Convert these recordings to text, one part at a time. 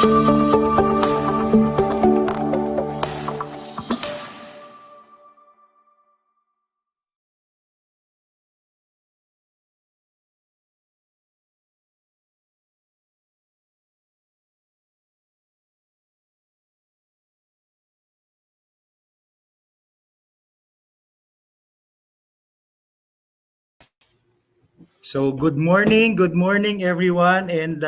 So good morning everyone, and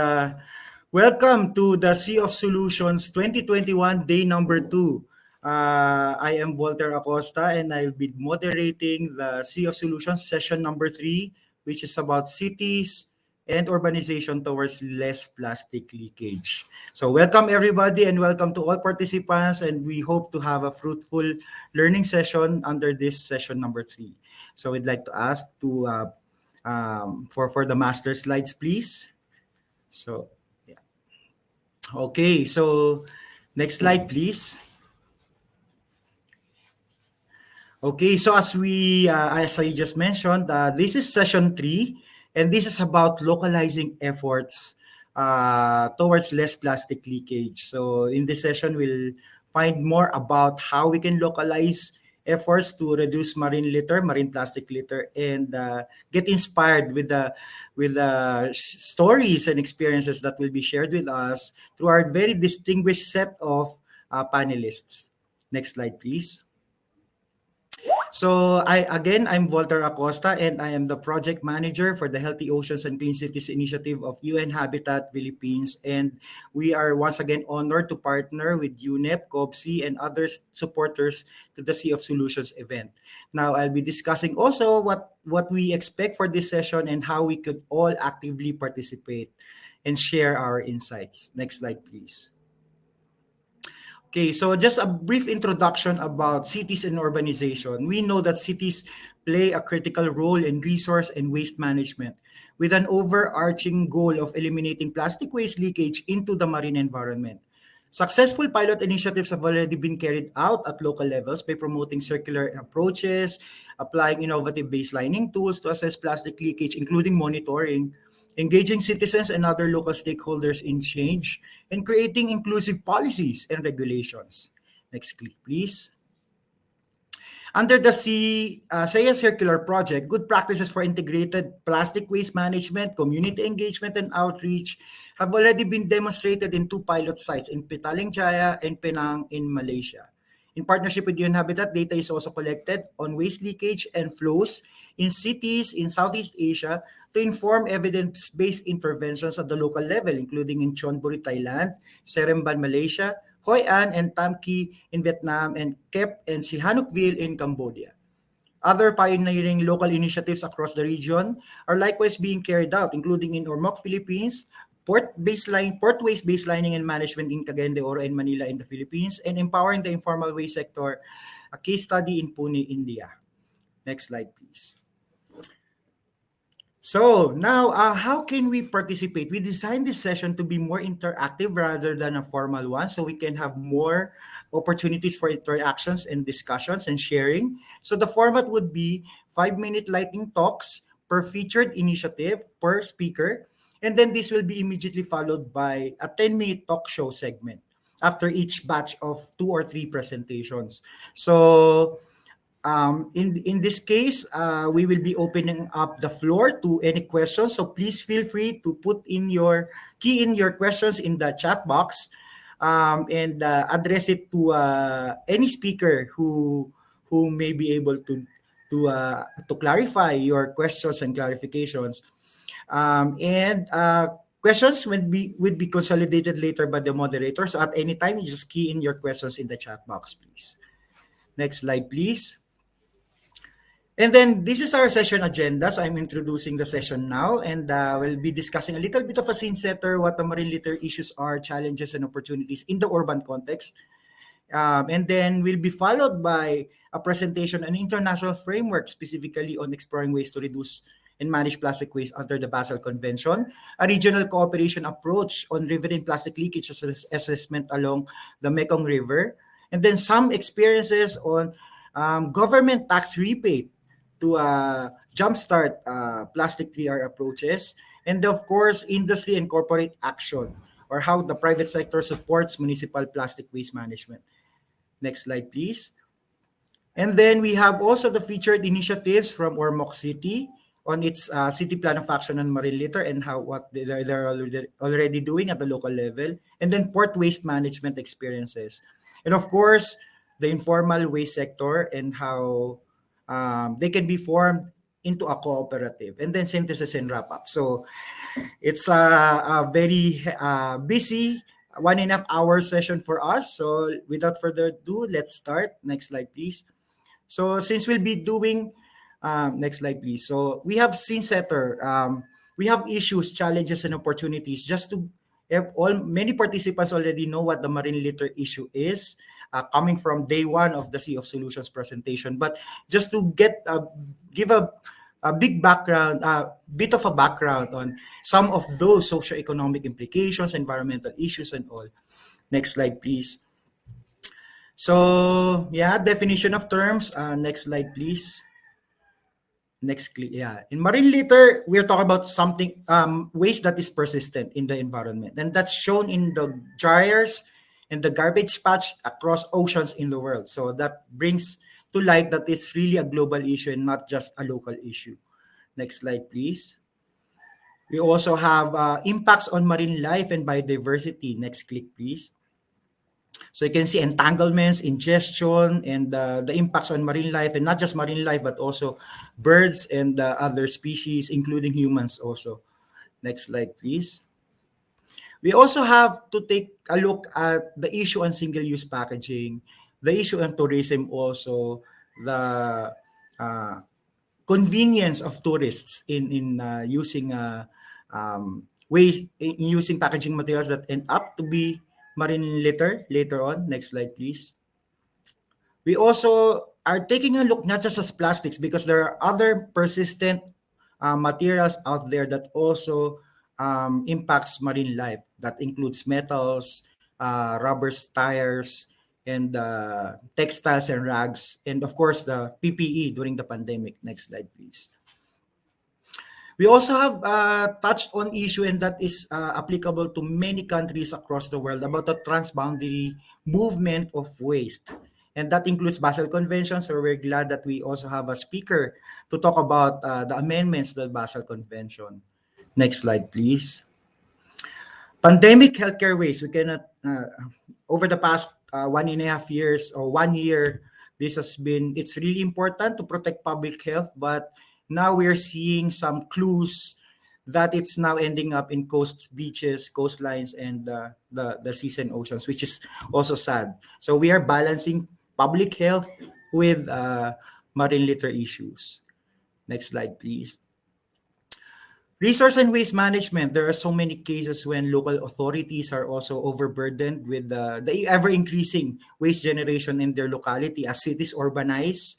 welcome to the Sea of Solutions 2021 day number 2. I am Walter Acosta and I'll be moderating the Sea of Solutions session number 3, which is about cities and urbanization towards less plastic leakage. So welcome everybody and welcome to all participants, and we hope to have a fruitful learning session under this session number 3. So we'd like to ask to for the master slides, please. So, yeah. Okay. So, next slide, please. Okay. So, as I just mentioned, this is session 3, and this is about localizing efforts towards less plastic leakage. So, in this session, we'll find more about how we can localize efforts to reduce marine litter, marine plastic litter, and get inspired with the stories and experiences that will be shared with us through our very distinguished set of panelists. Next slide, please. So I'm Walter Acosta, and I am the project manager for the Healthy Oceans and Clean Cities initiative of UN Habitat Philippines. And we are once again honored to partner with UNEP, COBSI, and other supporters to the Sea of Solutions event. Now I'll be discussing also what we expect for this session and how we could all actively participate and share our insights. Next slide, please. Okay, so just a brief introduction about cities and urbanization. We know that cities play a critical role in resource and waste management, with an overarching goal of eliminating plastic waste leakage into the marine environment. Successful pilot initiatives have already been carried out at local levels by promoting circular approaches, applying innovative baselining tools to assess plastic leakage, including monitoring, engaging citizens and other local stakeholders in change, and creating inclusive policies and regulations. Next click, please. Under the SEA Circular Project, good practices for integrated plastic waste management, community engagement, and outreach have already been demonstrated in 2 pilot sites in Petaling Jaya and Penang in Malaysia. In partnership with UN Habitat, data is also collected on waste leakage and flows in cities in Southeast Asia to inform evidence-based interventions at the local level, including in Chonburi, Thailand, Seremban, Malaysia, Hoi An and Tam Kỳ in Vietnam, and Kep and Sihanoukville in Cambodia. Other pioneering local initiatives across the region are likewise being carried out, including in Ormoc, Philippines, port waste baselining and management in Cagayan de Oro and Manila in the Philippines, and empowering the informal waste sector, a case study in Pune, India. Next slide, please. So now, how can we participate? We designed this session to be more interactive rather than a formal one, so we can have more opportunities for interactions and discussions and sharing. So the format would be 5-minute lightning talks per featured initiative per speaker, and then this will be immediately followed by a 10-minute talk show segment after each batch of 2 or 3 presentations. So in this case, we will be opening up the floor to any questions. So please feel free to key in your questions in the chat box, and address it to any speaker who may be able to clarify your questions and clarifications. And questions would be consolidated later by the moderator. So at any time, you just key in your questions in the chat box, please. Next slide, please. And then this is our session agenda. So I'm introducing the session now, and we'll be discussing a little bit of a scene setter, what the marine litter issues are, challenges and opportunities in the urban context. And then we'll be followed by a presentation on international framework, specifically on exploring ways to reduce and manage plastic waste under the Basel Convention, a regional cooperation approach on riverine plastic leakage assessment along the Mekong River, and then some experiences on government tax rebate to jumpstart plastic 3R approaches, and of course, industry and corporate action or how the private sector supports municipal plastic waste management. Next slide, please. And then we have also the featured initiatives from Ormoc City on its city plan of action on marine litter and how what they're already doing at the local level. And then port waste management experiences. And of course, the informal waste sector and how they can be formed into a cooperative. And then synthesis and wrap up. So it's a very busy 1.5 hour session for us. So without further ado, let's start. Next slide, please. So since we'll be doing, next slide, please. So we have scene setter. We have issues, challenges, and opportunities. Just to have all many participants already know what the marine litter issue is, coming from day one of the Sea of Solutions presentation. But just to give a big background, bit of a background on some of those socioeconomic implications, environmental issues, and all. Next slide, please. So yeah, definition of terms. Next slide, please. Yeah. In marine litter, we're talking about something waste that is persistent in the environment, and that's shown in the gyres and the garbage patch across oceans in the world. So that brings to light that it's really a global issue and not just a local issue. Next slide, please. We also have impacts on marine life and biodiversity. Next click, please. So you can see entanglements, ingestion, and the impacts on marine life, and not just marine life, but also birds and other species, including humans also. Next slide, please. We also have to take a look at the issue on single-use packaging, the issue on tourism also, the uh, convenience of tourists in using waste in using packaging materials that end up to be marine litter later on. Next slide, please. We also are taking a look not just as plastics because there are other persistent materials out there that also impacts marine life. That includes metals, rubbers, tires, and textiles and rags, and of course the PPE during the pandemic. Next slide, please. We also have touched on issue, and that is applicable to many countries across the world, about the transboundary movement of waste. And that includes Basel Convention. So we're glad that we also have a speaker to talk about the amendments to the Basel Convention. Next slide, please. Pandemic healthcare waste. We cannot, over the past 1.5 years or 1 year, it's really important to protect public health, but now we're seeing some clues that it's now ending up in coasts, beaches, coastlines, and the seas and oceans, which is also sad. So we are balancing public health with marine litter issues. Next slide, please. Resource and waste management. There are so many cases when local authorities are also overburdened with the ever-increasing waste generation in their locality as cities urbanize.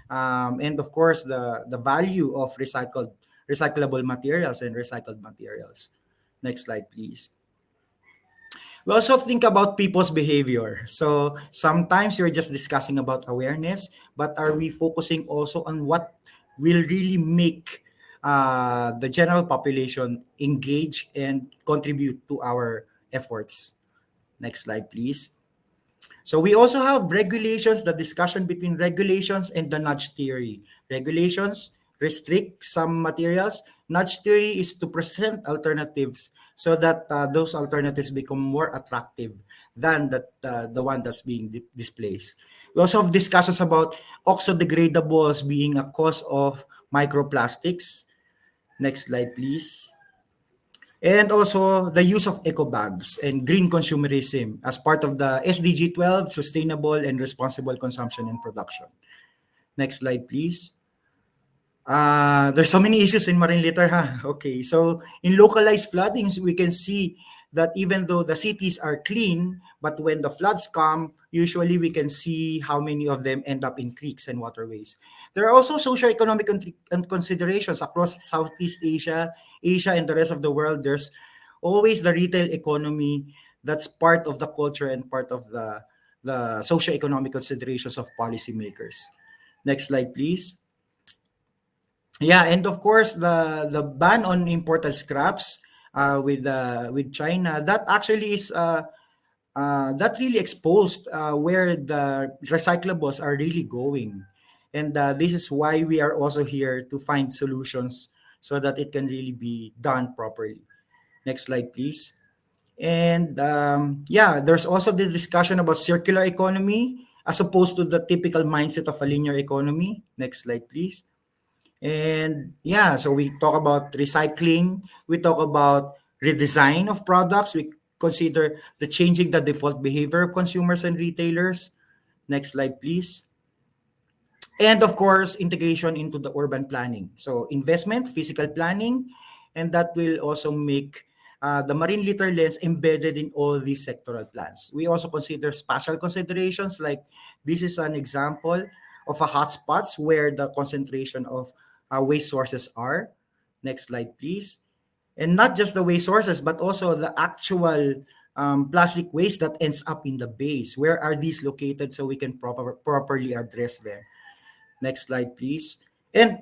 And of course, the value of recyclable materials and recycled materials. Next slide, please. We also think about people's behavior. So sometimes you're just discussing about awareness, but are we focusing also on what will really make the general population engage and contribute to our efforts? Next slide, please. So we also have regulations, the discussion between regulations and the nudge theory. Regulations restrict some materials. Nudge theory is to present alternatives so that those alternatives become more attractive than the one that's being displaced. We also have discussions about oxodegradables being a cause of microplastics. Next slide, please. And also the use of eco bags and green consumerism as part of the SDG 12, sustainable and responsible consumption and production. Next slide, please. There's so many issues in marine litter, huh? Okay, so in localized floodings, we can see that even though the cities are clean, but when the floods come, usually we can see how many of them end up in creeks and waterways. There are also socioeconomic considerations across Southeast Asia, Asia, and the rest of the world. There's always the retail economy that's part of the culture and part of the socioeconomic considerations of policymakers. Next slide, please. Yeah, and of course, the ban on imported scraps with China, that actually is that really exposed where the recyclables are really going. And this is why we are also here to find solutions so that it can really be done properly. Next slide, please. And yeah, there's also this discussion about circular economy as opposed to the typical mindset of a linear economy. Next slide, please. And yeah, so we talk about recycling, we talk about redesign of products, we consider the changing the default behavior of consumers and retailers. Next slide, please. And of course, integration into the urban planning. So investment, physical planning, and that will also make the marine litter lens embedded in all these sectoral plans. We also consider spatial considerations, like this is an example of a hotspots where the concentration of waste sources are. Next slide, please. And not just the waste sources, but also the actual plastic waste that ends up in the base. Where are these located so we can properly address them? Next slide, please. And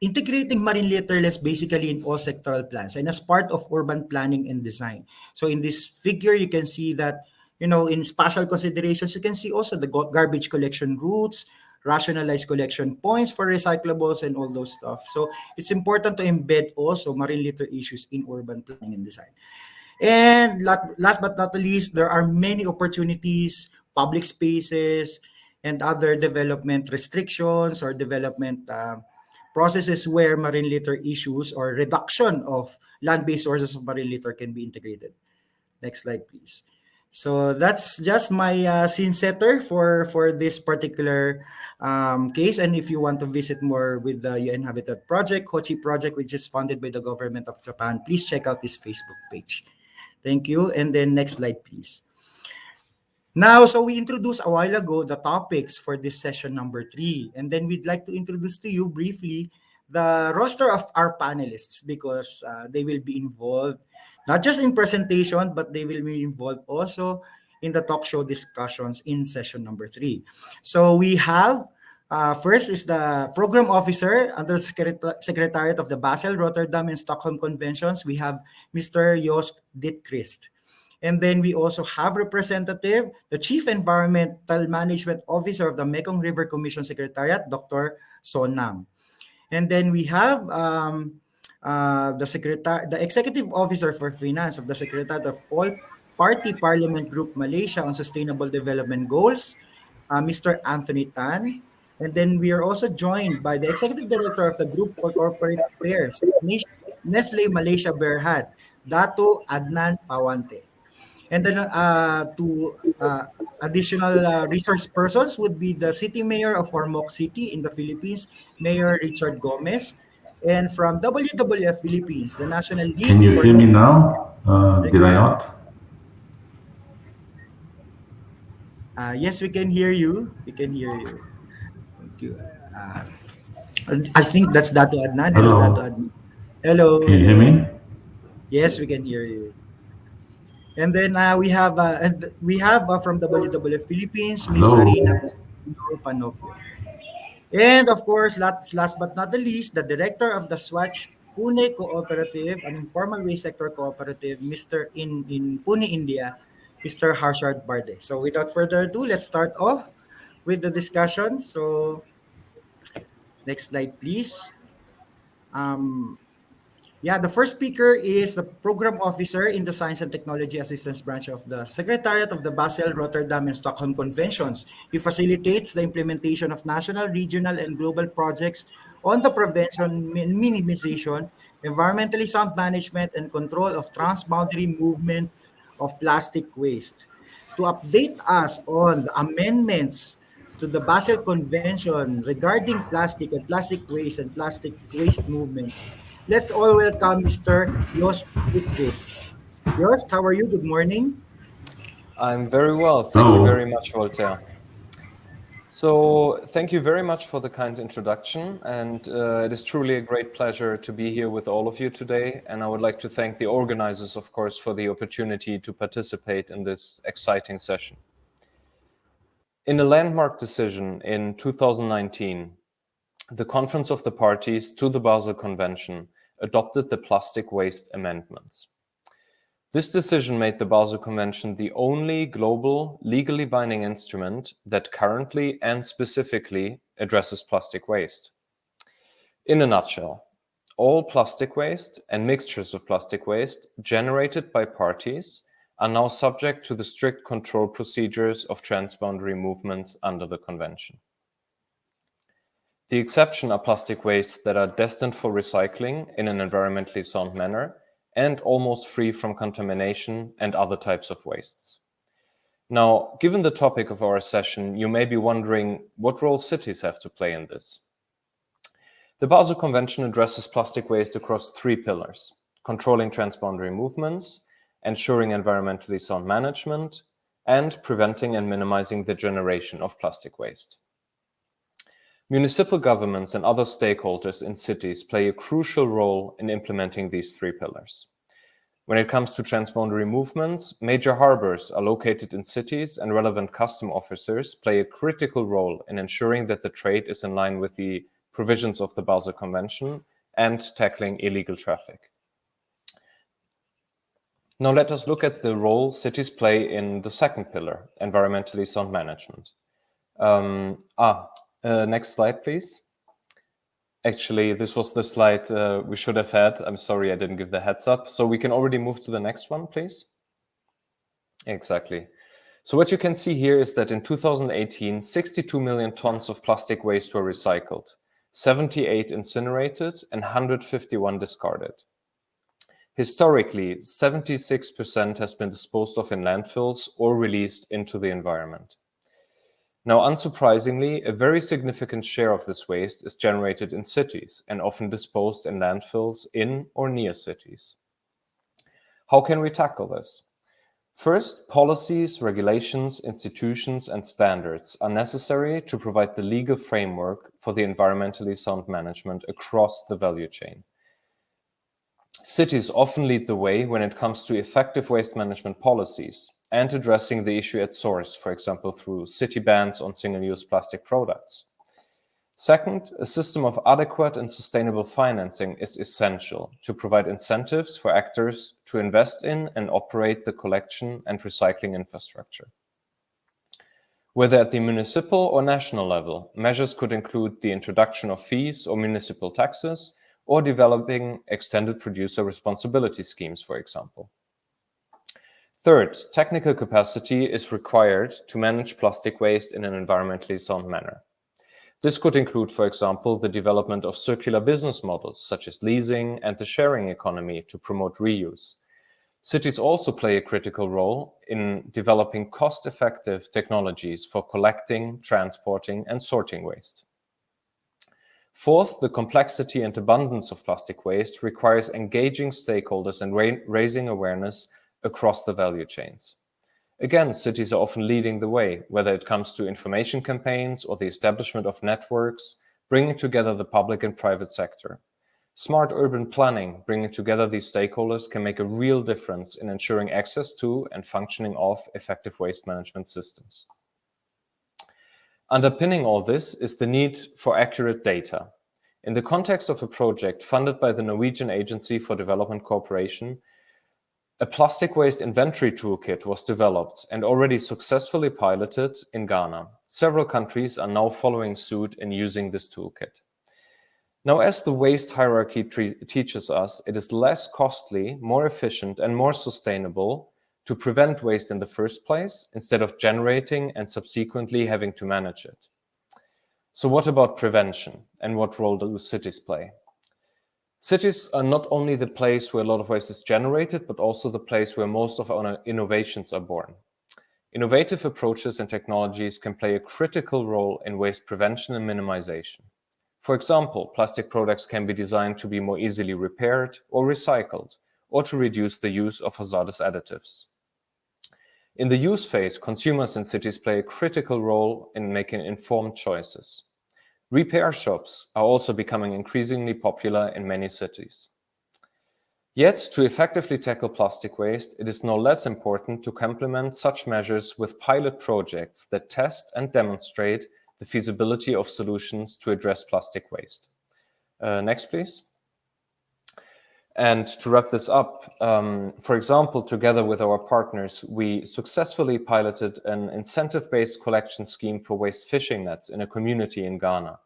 integrating marine litterless basically in all sectoral plans and as part of urban planning and design. So in this figure, you can see that, in spatial considerations, you can see also the garbage collection routes, rationalized collection points for recyclables and all those stuff. So it's important to embed also marine litter issues in urban planning and design. And last but not the least, there are many opportunities, public spaces, and other development restrictions or development processes where marine litter issues or reduction of land-based sources of marine litter can be integrated. Next slide, please. So that's just my scene setter for this particular case. And if you want to visit more with the UN Habitat Project, Hochi Project, which is funded by the government of Japan, please check out this Facebook page. Thank you. And then next slide, please. Now, so we introduced a while ago the topics for this session number 3. And then we'd like to introduce to you briefly the roster of our panelists because they will be involved not just in presentation, but they will be involved also in the talk show discussions in session number 3. So we have first is the program officer under the Secretariat of the Basel, Rotterdam, and Stockholm Conventions. We have Mr. Joost Ditkrist. And then we also have representative, the Chief Environmental Management Officer of the Mekong River Commission Secretariat, Dr. Son Nam. And then we have the Executive Officer for Finance of the Secretariat of All Party Parliament Group Malaysia on Sustainable Development Goals, Mr. Anthony Tan. And then we are also joined by the Executive Director of the Group for Corporate Affairs, Nestle Malaysia Berhad, Dato Adnan Pawante. And then two additional resource persons would be the City Mayor of Ormoc City in the Philippines, Mayor Richard Gomez. And from WWF Philippines, the National Can League you for hear me now? Did I not? Yes, we can hear you. We can hear you. Thank you. Uh, I think that's Dato Adnan. Hello, Dato Hello. Adnan. Hello, Can you hear hello. me? Yes, we can hear you. And then we have from WWF Philippines, Miss Hello. Arina Panopio. And of course, last but not the least, the director of the Swatch Pune Cooperative, an informal waste sector cooperative, Mr. in Pune, India, Mr. Harshad Barde. So without further ado, let's start off with the discussion. So next slide, please. Um, Yeah, the first speaker is the program officer in the Science and Technology Assistance Branch of the Secretariat of the Basel, Rotterdam, and Stockholm Conventions. He facilitates the implementation of national, regional, and global projects on the prevention, minimization, environmentally sound management, and control of transboundary movement of plastic waste. To update us on the amendments to the Basel Convention regarding plastic and plastic waste and plastic waste movement, let's all welcome Mr. Joost Wittrist. Joost, how are you? Good morning. I'm very well. Thank you very Hello. much, Voltaire. So, thank you very much for the kind introduction. And it is truly a great pleasure to be here with all of you today. And I would like to thank the organizers, of course, for the opportunity to participate in this exciting session. In a landmark decision in 2019, the Conference of the Parties to the Basel Convention adopted the Plastic Waste Amendments. This decision made the Basel Convention the only global, legally binding instrument that currently and specifically addresses plastic waste. In a nutshell, all plastic waste and mixtures of plastic waste generated by parties are now subject to the strict control procedures of transboundary movements under the Convention. The exception are plastic wastes that are destined for recycling in an environmentally sound manner and almost free from contamination and other types of wastes. Now, given the topic of our session, you may be wondering what role cities have to play in this. The Basel Convention addresses plastic waste across 3 pillars: controlling transboundary movements, ensuring environmentally sound management, and preventing and minimizing the generation of plastic waste. Municipal governments and other stakeholders in cities play a crucial role in implementing these 3 pillars. When it comes to transboundary movements, major harbors are located in cities, and relevant custom officers play a critical role in ensuring that the trade is in line with the provisions of the Basel Convention and tackling illegal traffic. Now let us look at the role cities play in the second pillar, environmentally sound management. Next slide, please. Actually, this was the slide we should have had. I'm sorry, I didn't give the heads up. So we can already move to the next one, please. Exactly. So what you can see here is that in 2018, 62 million tons of plastic waste were recycled, 78 incinerated, and 151 discarded. Historically, 76% has been disposed of in landfills or released into the environment. Now, unsurprisingly, a very significant share of this waste is generated in cities and often disposed in landfills in or near cities. How can we tackle this? First, policies, regulations, institutions, and standards are necessary to provide the legal framework for the environmentally sound management across the value chain. Cities often lead the way when it comes to effective waste management policies and addressing the issue at source, for example, through city bans on single-use plastic products. Second, a system of adequate and sustainable financing is essential to provide incentives for actors to invest in and operate the collection and recycling infrastructure. Whether at the municipal or national level, measures could include the introduction of fees or municipal taxes, or developing extended producer responsibility schemes, for example. Third, technical capacity is required to manage plastic waste in an environmentally sound manner. This could include, for example, the development of circular business models, such as leasing and the sharing economy to promote reuse. Cities also play a critical role in developing cost-effective technologies for collecting, transporting, and sorting waste. Fourth, the complexity and abundance of plastic waste requires engaging stakeholders and raising awareness across the value chains. Again, cities are often leading the way, whether it comes to information campaigns or the establishment of networks, bringing together the public and private sector. Smart urban planning, bringing together these stakeholders, can make a real difference in ensuring access to and functioning of effective waste management systems. Underpinning all this is the need for accurate data. In the context of a project funded by the Norwegian Agency for Development Cooperation, a plastic waste inventory toolkit was developed and already successfully piloted in Ghana. Several countries are now following suit in using this toolkit. Now, as the waste hierarchy teaches us, it is less costly, more efficient, and more sustainable to prevent waste in the first place, instead of generating and subsequently having to manage it. So what about prevention, and what role do cities play? Cities are not only the place where a lot of waste is generated, but also the place where most of our innovations are born. Innovative approaches and technologies can play a critical role in waste prevention and minimization. For example, plastic products can be designed to be more easily repaired or recycled, or to reduce the use of hazardous additives. In the use phase, consumers in cities play a critical role in making informed choices. Repair shops are also becoming increasingly popular in many cities. Yet, to effectively tackle plastic waste, it is no less important to complement such measures with pilot projects that test and demonstrate the feasibility of solutions to address plastic waste. Next, please. And to wrap this up, for example, together with our partners, we successfully piloted an incentive-based collection scheme for waste fishing nets in a community in Ghana.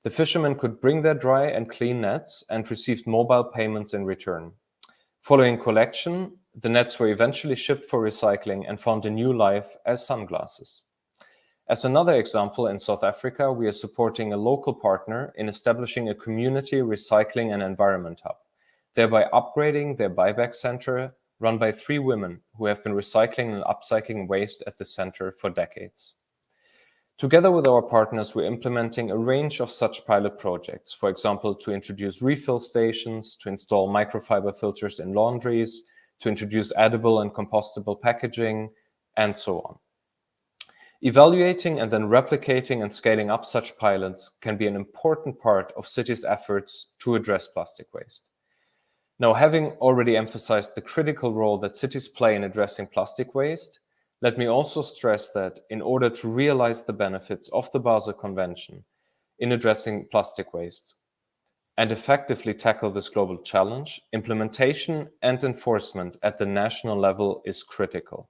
The fishermen could bring their dry and clean nets and received mobile payments in return. Following collection, the nets were eventually shipped for recycling and found a new life as sunglasses. As another example, in South Africa, we are supporting a local partner in establishing a community recycling and environment hub, thereby upgrading their buyback center run by 3 women who have been recycling and upcycling waste at the center for decades. Together with our partners, we're implementing a range of such pilot projects, for example, to introduce refill stations, to install microfiber filters in laundries, to introduce edible and compostable packaging, and so on. Evaluating and then replicating and scaling up such pilots can be an important part of cities' efforts to address plastic waste. Now, having already emphasized the critical role that cities play in addressing plastic waste, let me also stress that in order to realize the benefits of the Basel Convention in addressing plastic waste and effectively tackle this global challenge, implementation and enforcement at the national level is critical.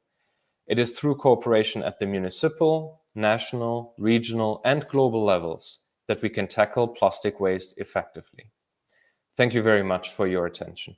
It is through cooperation at the municipal, national, regional, and global levels that we can tackle plastic waste effectively. Thank you very much for your attention.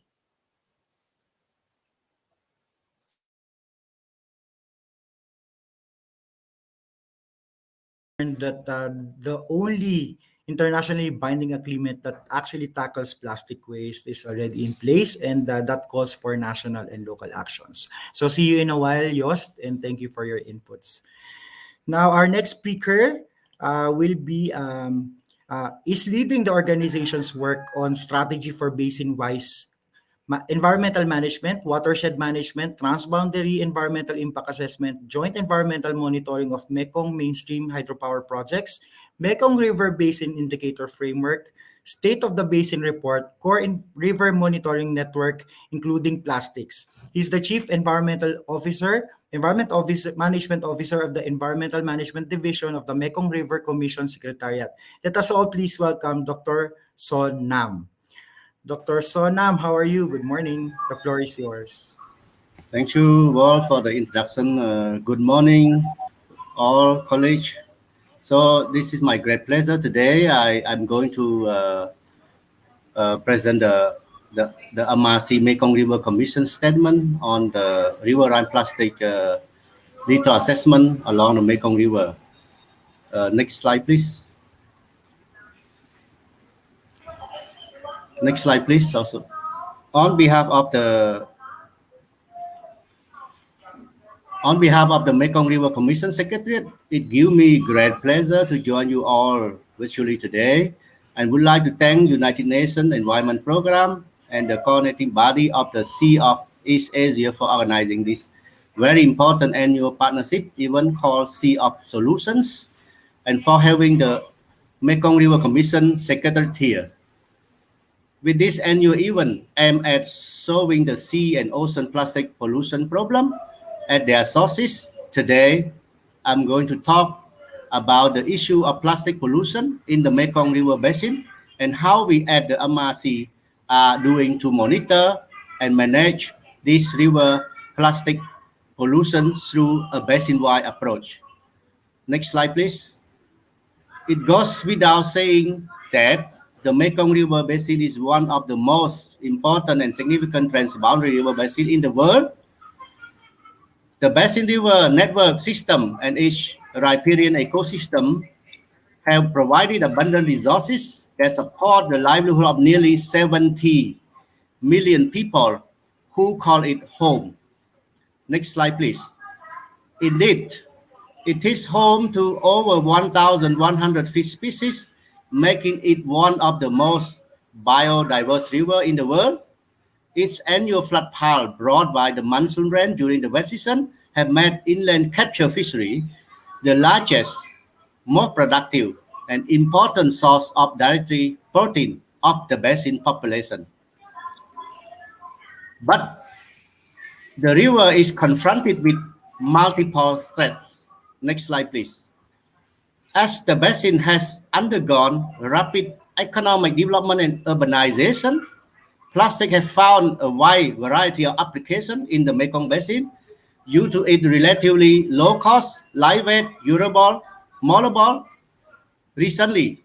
That the only internationally binding agreement that actually tackles plastic waste is already in place, and that calls for national and local actions. So see you in a while, Yost, and thank you for your inputs. Now, our next speaker will be is leading the organization's work on strategy for basin-wise environmental management, watershed management, transboundary environmental impact assessment, joint environmental monitoring of Mekong mainstream hydropower projects, Mekong River Basin Indicator Framework, State of the Basin Report, River Monitoring Network, including plastics. He's the Chief Environment Officer Management Officer of the Environmental Management Division of the Mekong River Commission Secretariat. Let us all please welcome Dr. Son Nam. Dr. Sonam, how are you? Good morning. The floor is yours. Thank you all for the introduction. Good morning, all colleagues. So this is my great pleasure today. I'm going to present the MRC Mekong River Commission statement on the riverine plastic litter assessment along the Mekong River. Next slide, please. Next slide, please. Also, on behalf of the Mekong River Commission Secretariat, it gives me great pleasure to join you all virtually today, and would like to thank United Nations Environment Program and the coordinating body of the Sea of East Asia for organizing this very important annual partnership event called Sea of Solutions, and for having the Mekong River Commission Secretariat here. With this annual event aimed at solving the sea and ocean plastic pollution problem at their sources, today I'm going to talk about the issue of plastic pollution in the Mekong River Basin and how we at the MRC are doing to monitor and manage this river plastic pollution through a basin-wide approach. Next slide, please. It goes without saying that the Mekong River Basin is one of the most important and significant transboundary river basin in the world. The Basin River Network System and its riparian ecosystem have provided abundant resources that support the livelihood of nearly 70 million people who call it home. Next slide, please. Indeed, it is home to over 1,100 fish species, making it one of the most biodiverse rivers in the world. Its annual flood pile brought by the monsoon rain during the wet season have made inland capture fishery the largest, most productive, and important source of dietary protein of the basin population. But the river is confronted with multiple threats. Next slide, please. As the basin has undergone rapid economic development and urbanization, Plastic has found a wide variety of applications in the Mekong Basin due to its relatively low cost, lightweight, durable, moldable. Recently,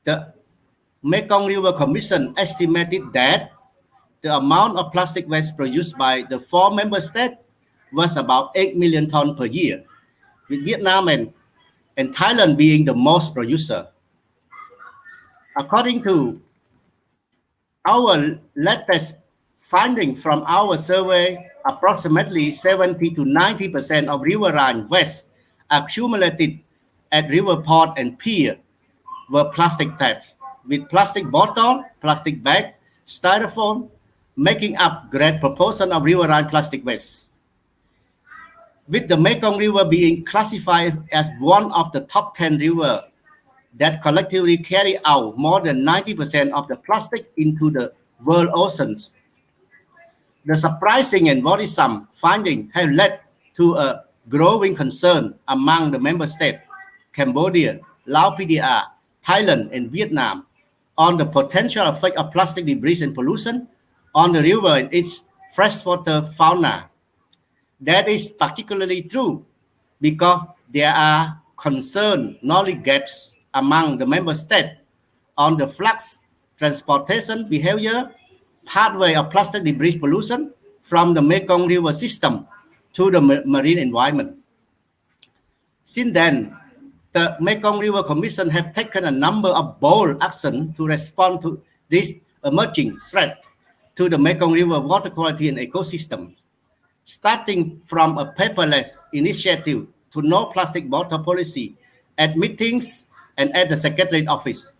the Mekong River Commission estimated that the amount of plastic waste produced by the 4 member states was about 8 million tons per year, with Vietnam and Thailand being the most producer. According to our latest finding from our survey, approximately 70 to 90% of riverine waste accumulated at river port and pier were plastic types, with plastic bottle, plastic bag, styrofoam making up great proportion of riverine plastic waste. With the Mekong River being classified as one of the top 10 rivers that collectively carry out more than 90% of the plastic into the world oceans, the surprising and worrisome finding have led to a growing concern among the member states, Cambodia, Laos PDR, Thailand, and Vietnam, on the potential effect of plastic debris and pollution on the river and its freshwater fauna. That is particularly true because there are concerned knowledge gaps among the member states on the flux, transportation behavior, pathway of plastic debris pollution from the Mekong River system to the marine environment. Since then, the Mekong River Commission have taken a number of bold actions to respond to this emerging threat to the Mekong River water quality and ecosystem, starting from a paperless initiative to no plastic bottle policy at meetings and at the Secretariat office.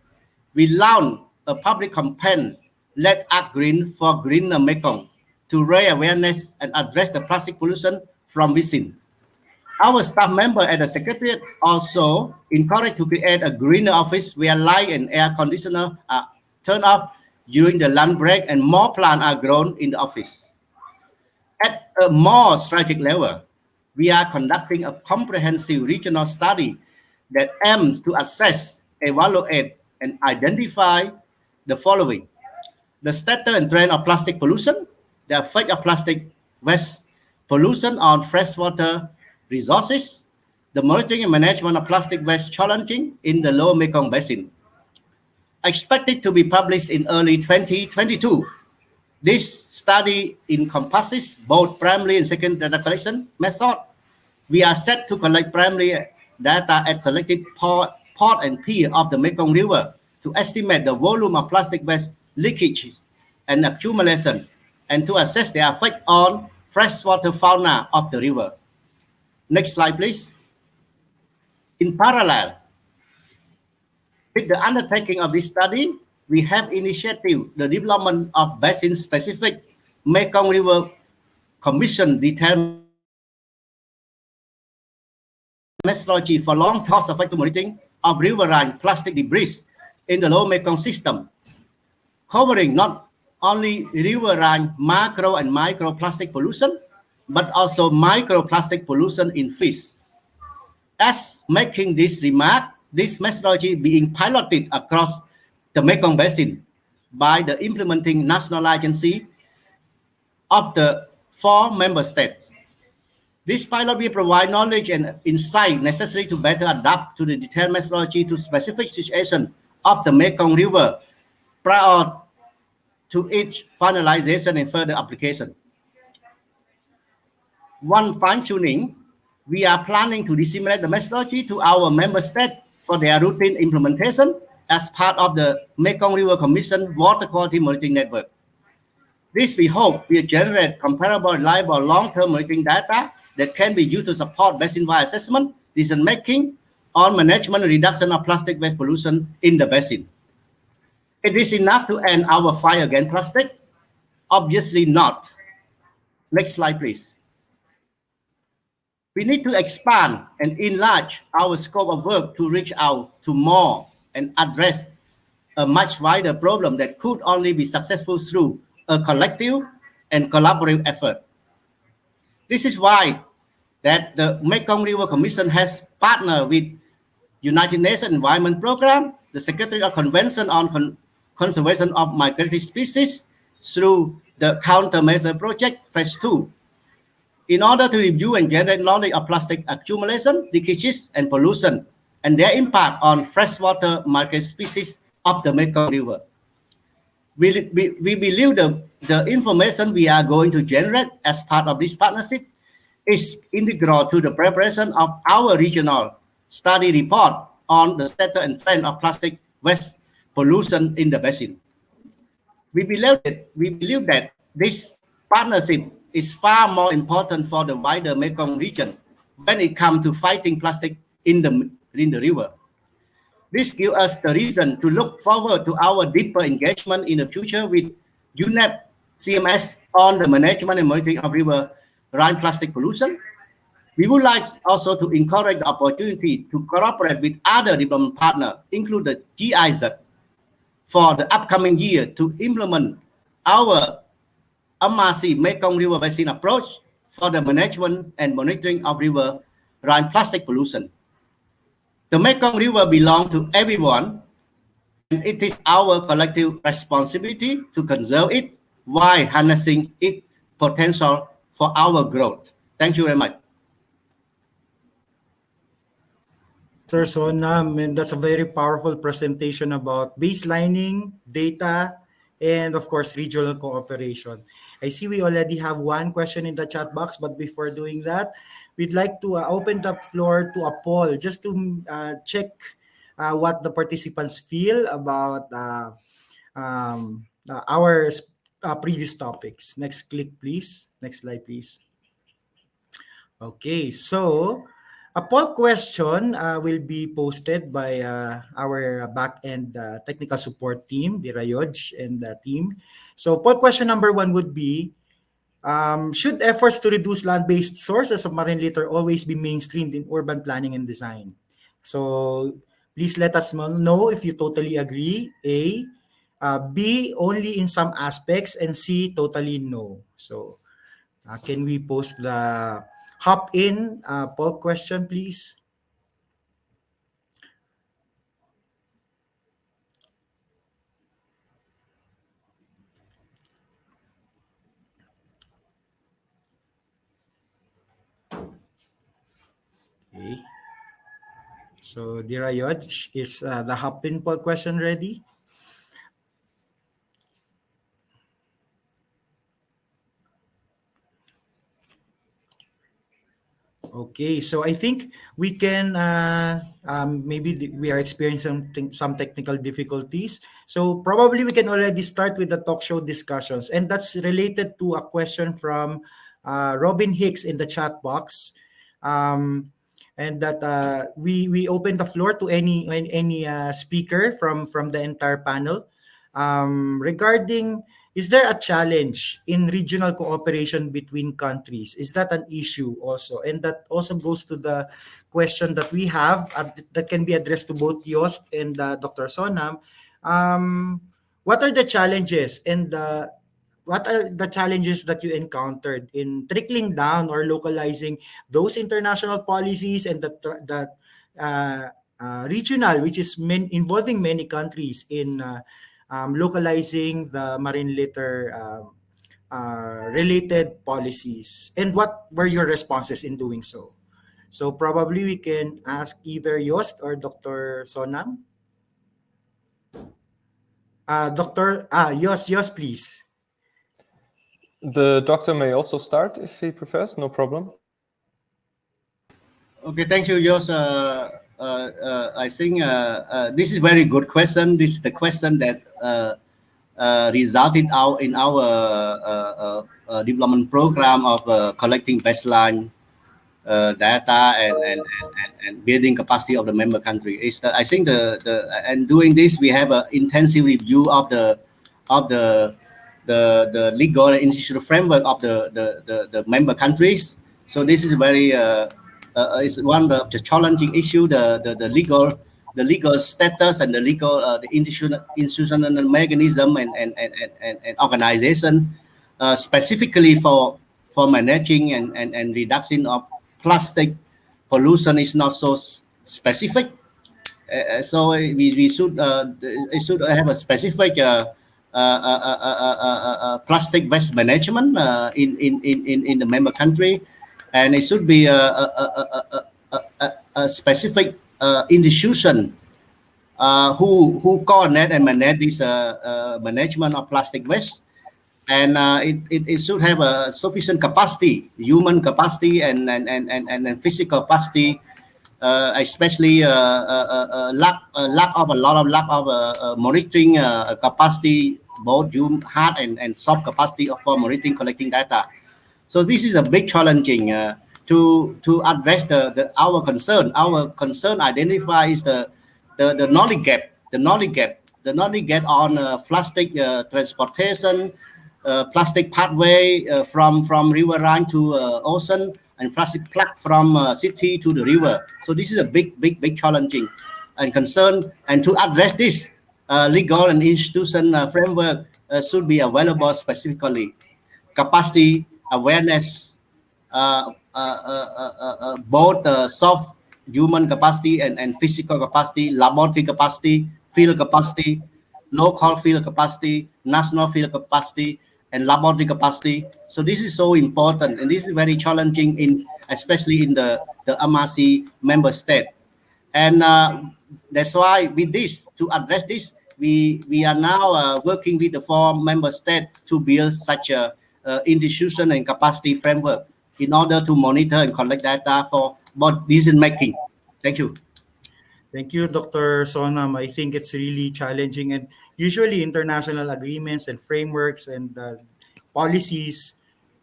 We launched a public campaign, Let Act Green for Greener Mekong, to raise awareness and address the plastic pollution from within. Our staff member at the Secretariat also encouraged to create a greener office where light and air conditioner are turned off during the lunch break and more plants are grown in the office. At a more strategic level, we are conducting a comprehensive regional study that aims to assess, evaluate, and identify the following: the status and trend of plastic pollution, the effect of plastic waste pollution on freshwater resources, the monitoring and management of plastic waste challenging in the Lower Mekong Basin. Expected to be published in early 2022. This study encompasses both primary and secondary data collection method. We are set to collect primary data at selected port and pier of the Mekong River to estimate the volume of plastic waste leakage and accumulation, and to assess the effect on freshwater fauna of the river. Next slide, please. In parallel with the undertaking of this study, we have initiated the development of basin-specific Mekong River Commission detailed methodology for long-term cost-effective monitoring of riverine plastic debris in the Lower Mekong system, covering not only riverine macro and micro plastic pollution, but also microplastic pollution in fish. As making this remark, this methodology being piloted across the Mekong Basin by the implementing national agency of the 4 member states. This pilot will provide knowledge and insight necessary to better adapt to the detailed methodology to specific situations of the Mekong River prior to its finalization and further application. One fine-tuning, we are planning to disseminate the methodology to our member states for their routine implementation as part of the Mekong River Commission Water Quality Monitoring Network. This, we hope, will generate comparable, reliable, long-term monitoring data that can be used to support basin-wide assessment, decision-making on management and reduction of plastic waste pollution in the basin. It is enough to end our fight against plastic? Obviously not. Next slide, please. We need to expand and enlarge our scope of work to reach out to more and address a much wider problem that could only be successful through a collective and collaborative effort. This is why that the Mekong River Commission has partnered with United Nations Environment Program, the Secretariat of Convention on Conservation of Migratory Species, through the countermeasure project phase 2 in order to review and generate knowledge of plastic accumulation, leakages, and pollution, and their impact on freshwater market species of the Mekong River. We believe the information we are going to generate as part of this partnership is integral to the preparation of our regional study report on the status and trend of plastic waste pollution in the basin. We believe that this partnership is far more important for the wider Mekong region when it comes to fighting plastic in the river. This gives us the reason to look forward to our deeper engagement in the future with UNEP CMS on the management and monitoring of riverine plastic pollution. We would like also to encourage the opportunity to cooperate with other development partners, including the GIZ, for the upcoming year to implement our MRC Mekong River Basin approach for the management and monitoring of riverine plastic pollution. The Mekong River belongs to everyone, and it is our collective responsibility to conserve it while harnessing its potential for our growth. Thank you very much. Sir Sonam, and that's a very powerful presentation about baselining, data, and of course, regional cooperation. I see we already have one question in the chat box, but before doing that, we'd like to open the floor to a poll just to check what the participants feel about our previous topics. Next click, please. Next slide, please. Okay, so a poll question will be posted by our back-end technical support team, the Rayoj and the team. So poll question number 1 would be, should efforts to reduce land-based sources of marine litter always be mainstreamed in urban planning and design? So please let us know if you totally agree. A, B, only in some aspects, and C, totally no. So can we post the hop-in poll question, please? Okay. So, Dirayoj, is the hop-in poll question ready? Okay, so I think we can, maybe we are experiencing some technical difficulties. So probably we can already start with the talk show discussions. And that's related to a question from Robin Hicks in the chat box. And that we open the floor to any speaker from the entire panel regarding, is there a challenge in regional cooperation between countries? Is that an issue also? And that also goes to the question that we have that can be addressed to both Yost and Dr. Sonam. What are the challenges and what are the challenges that you encountered in trickling down or localizing those international policies and the regional, which is involving many countries in localizing the marine litter related policies, and what were your responses in doing so? So probably we can ask either Yost or Dr. Sonam. Yost, please. The doctor may also start if he prefers, no problem. Okay, thank you, Yost. I think this is a very good question. This is the question that resulted out in our development program of collecting baseline data and building capacity of the member country. I think and doing this, we have an intensive review of the legal and institutional framework of the member countries. So this is very is one of the challenging issue, the legal status and the legal the institutional mechanism and organization specifically for managing and reduction of plastic pollution is not so specific. So we should have a specific plastic waste management in the member country, and it should be a specific institution who coordinate and manage this management of plastic waste, and it should have a sufficient capacity, human capacity and physical capacity, especially lack of monitoring capacity, both hard and soft capacity for monitoring, collecting data. So this is a big challenging to address our concern. Our concern identifies the knowledge gap, the knowledge gap on plastic transportation, plastic pathway from riverine to ocean, and plastic plug from city to the river. So this is a big challenging and concern. And to address this, legal and institution framework should be available specifically. Capacity, awareness, both soft human capacity and physical capacity, laboratory capacity, field capacity, local field capacity, national field capacity, and laboratory capacity. So this is so important, and this is very challenging especially in the MRC member state. And that's why with this, to address this, we are now working with the 4 member states to build such a institution and capacity framework in order to monitor and collect data for both decision making. Thank you. Thank you, Dr. Sonam. I think it's really challenging, and usually international agreements and frameworks and policies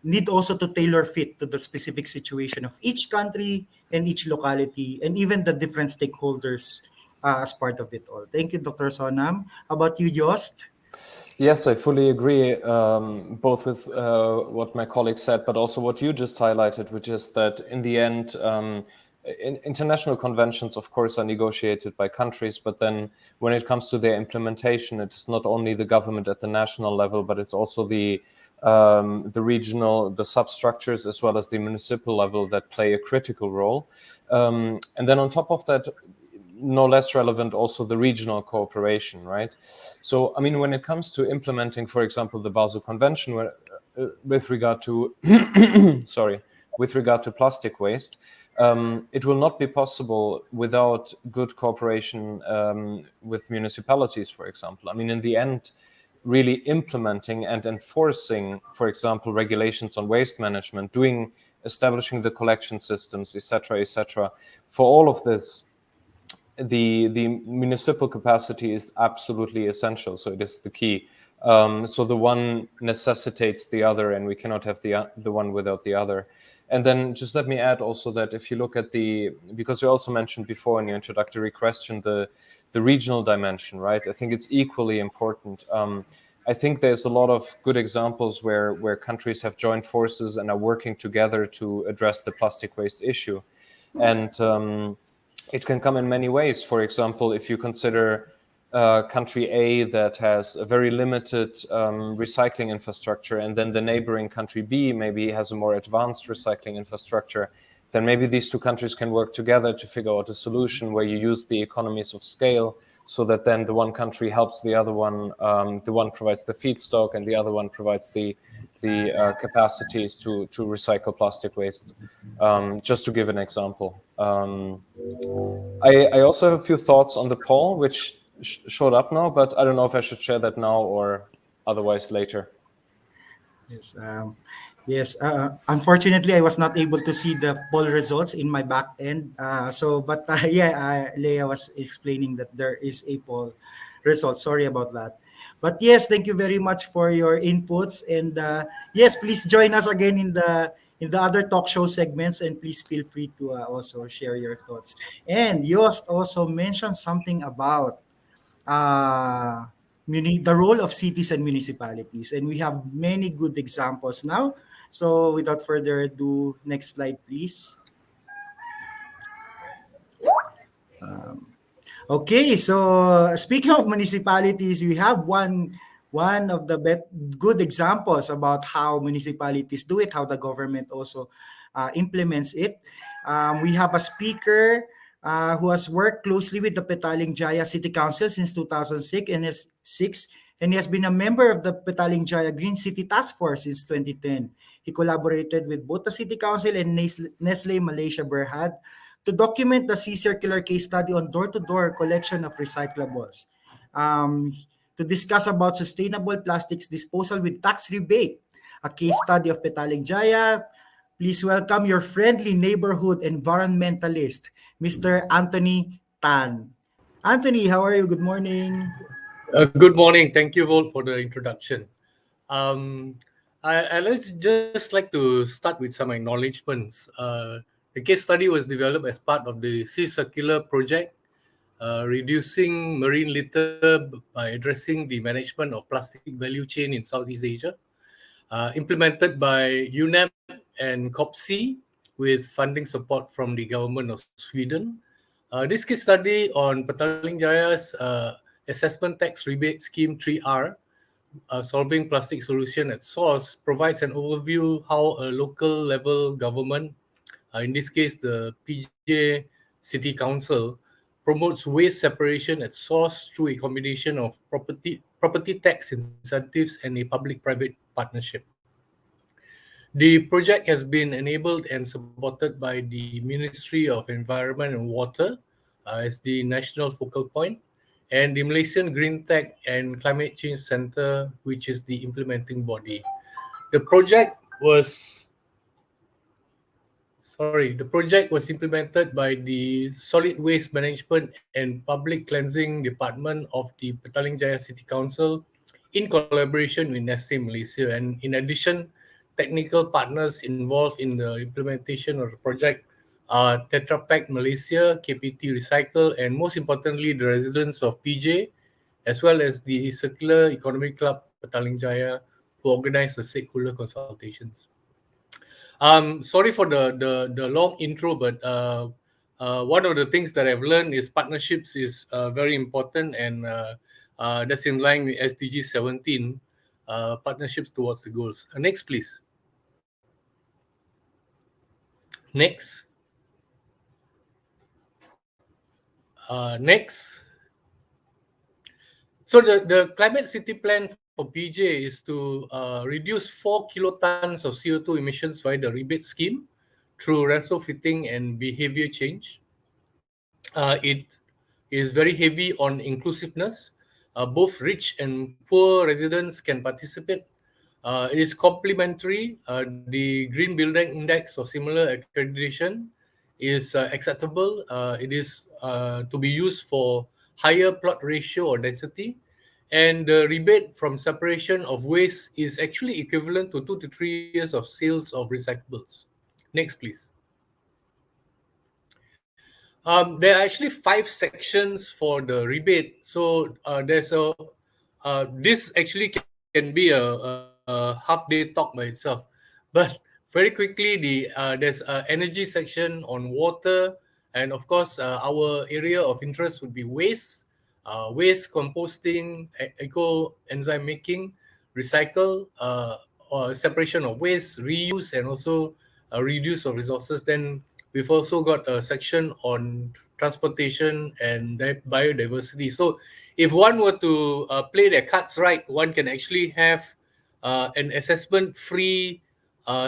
need also to tailor fit to the specific situation of each country and each locality and even the different stakeholders as part of it all. Thank you, Dr. Sonam. How about you, Jost? Yes, I fully agree, both with what my colleague said, but also what you just highlighted, which is that in the end, international conventions, of course, are negotiated by countries, but then when it comes to their implementation, it's not only the government at the national level, but it's also the regional, the substructures, as well as the municipal level that play a critical role. And then on top of that, no less relevant, also the regional cooperation, right? So, I mean, when it comes to implementing, for example, the Basel Convention, with regard to, with regard to plastic waste, it will not be possible without good cooperation with municipalities, for example. I mean, in the end, really implementing and enforcing, for example, regulations on waste management, establishing the collection systems, etc. For all of this, the municipal capacity is absolutely essential. So it is the key. So the one necessitates the other, and we cannot have the one without the other. And then just let me add also that if you look at because you also mentioned before in your introductory question, the regional dimension, right? I think it's equally important. I think there's a lot of good examples where countries have joined forces and are working together to address the plastic waste issue. And it can come in many ways. For example, if you consider country A that has a very limited recycling infrastructure, and then the neighboring country B maybe has a more advanced recycling infrastructure, then maybe these two countries can work together to figure out a solution where you use the economies of scale, so that then the one country helps the other one, the one provides the feedstock and the other one provides the capacities to recycle plastic waste, just to give an example. I also have a few thoughts on the poll, which showed up now, but I don't know if I should share that now or otherwise later. Yes. Unfortunately, I was not able to see the poll results in my back end. Leah was explaining that there is a poll result. Sorry about that. But yes, thank you very much for your inputs. And yes, please join us again in the other talk show segments, and please feel free to also share your thoughts. And Yost also mentioned something about the role of cities and municipalities, and we have many good examples now. So without further ado, next slide, please. Okay, so speaking of municipalities, we have one of the good examples about how municipalities do it, how the government also implements it. We have a speaker who has worked closely with the Petaling Jaya City Council since 2006 and and he has been a member of the Petaling Jaya Green City Task Force since 2010. He collaborated with both the City Council and Nestle Malaysia Berhad to document the Sea Circular case study on door-to-door collection of recyclables. Um, to discuss about sustainable plastics disposal with tax rebate, a case study of Petaling Jaya. Please welcome your friendly neighborhood environmentalist, Mr. Anthony Tan. Anthony, how are you? Good morning. Good morning. Thank you, Volt, for the introduction. Um, I just like to start with some acknowledgements. The case study was developed as part of the Sea Circular project, reducing marine litter by addressing the management of plastic value chain in Southeast Asia, implemented by UNEP and COPSI with funding support from the government of Sweden. This case study on Petaling Jaya's Assessment Tax Rebate Scheme 3R, Solving Plastic Solution at Source, provides an overview how a local level government, in this case the PJ City Council, promotes waste separation at source through a combination of property tax incentives and a public-private partnership. The project has been enabled and supported by the Ministry of Environment and Water as the national focal point, and the Malaysian Green Tech and Climate Change Centre, which is the implementing body. The project was implemented by the Solid Waste Management and Public Cleansing Department of the Petaling Jaya City Council in collaboration with Nestle Malaysia. And in addition, technical partners involved in the implementation of the project are Tetra Pak Malaysia, KPT Recycle, and most importantly, the residents of PJ, as well as the Circular Economic Club Petaling Jaya, who organize the stakeholder consultations. Sorry for the long intro, but one of the things that I've learned is partnerships is very important, and that's in line with SDG 17, partnerships towards the goals. Next, please. Next. Next. So the Climate City Plan for PJ is to reduce 4 kilotons of CO2 emissions via the rebate scheme through retrofitting and behavior change. It is very heavy on inclusiveness. Both rich and poor residents can participate. It is complementary. The Green Building Index or similar accreditation is acceptable. It is to be used for higher plot ratio or density. And the rebate from separation of waste is actually equivalent to 2 to 3 years of sales of recyclables. Next, please. There are actually 5 sections for the rebate. So there's a this actually can be a half-day talk by itself. But very quickly, there's an energy section on water, and of course, our area of interest would be waste, waste composting, eco enzyme making, recycle, or separation of waste, reuse, and also reduce of resources. Then we've also got a section on transportation and biodiversity. So if one were to play their cards right, one can actually have an assessment-free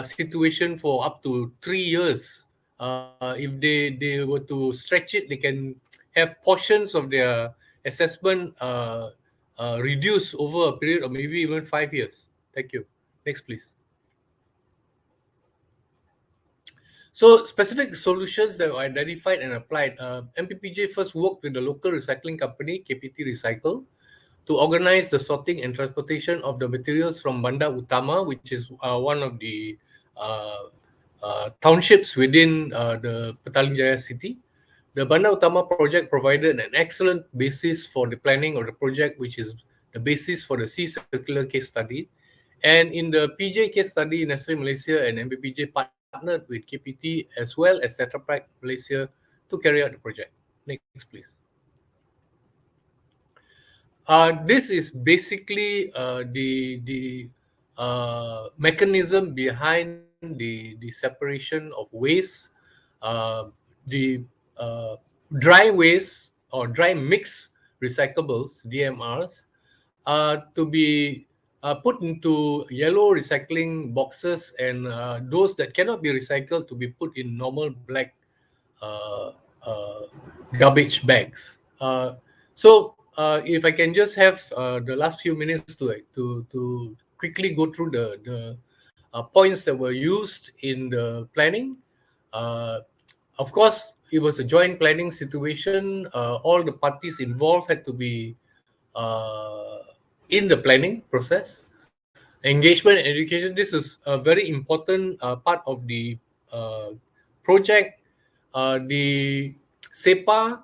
situation for up to 3 years. If they were to stretch it, they can have portions of their assessment reduced over a period of maybe even 5 years. Thank you. Next, please. So specific solutions that were identified and applied. MPPJ first worked with the local recycling company, KPT Recycle, to organize the sorting and transportation of the materials from Bandar Utama, which is one of the townships within the Petaling Jaya city. The Bandar Utama project provided an excellent basis for the planning of the project, which is the basis for the Sea Circular case study. And in the PJ case study, Nestle Malaysia and MPPJ partnered with KPT as well as Tetra Pak Malaysia to carry out the project. Next, please. This is basically the mechanism behind the separation of waste, the dry waste or dry mix recyclables, DMRs, to be put into yellow recycling boxes, and those that cannot be recycled to be put in normal black uh, uh, garbage bags. So if I can just have the last few minutes to quickly go through the points that were used in the planning. Uh, of course, it was a joint planning situation. All the parties involved had to be uh, in the planning process. Engagement and education, this is a very important part of the project. The SEPA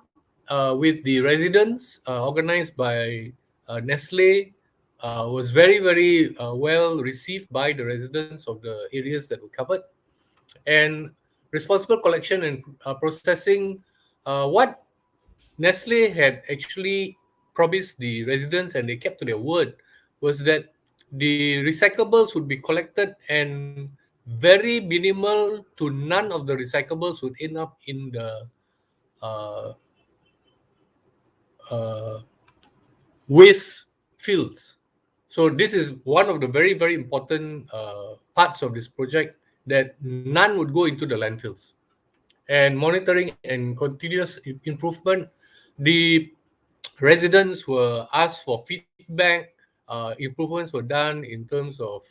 with the residents organized by Nestle was very well received by the residents of the areas that were covered. And responsible collection and processing, what Nestle had actually promised the residents, and they kept to their word, was that the recyclables would be collected, and very minimal to none of the recyclables would end up in the uh, uh, waste fields. So this is one of the very important parts of this project, that none would go into the landfills. And monitoring and continuous improvement, the residents were asked for feedback. Improvements were done in terms of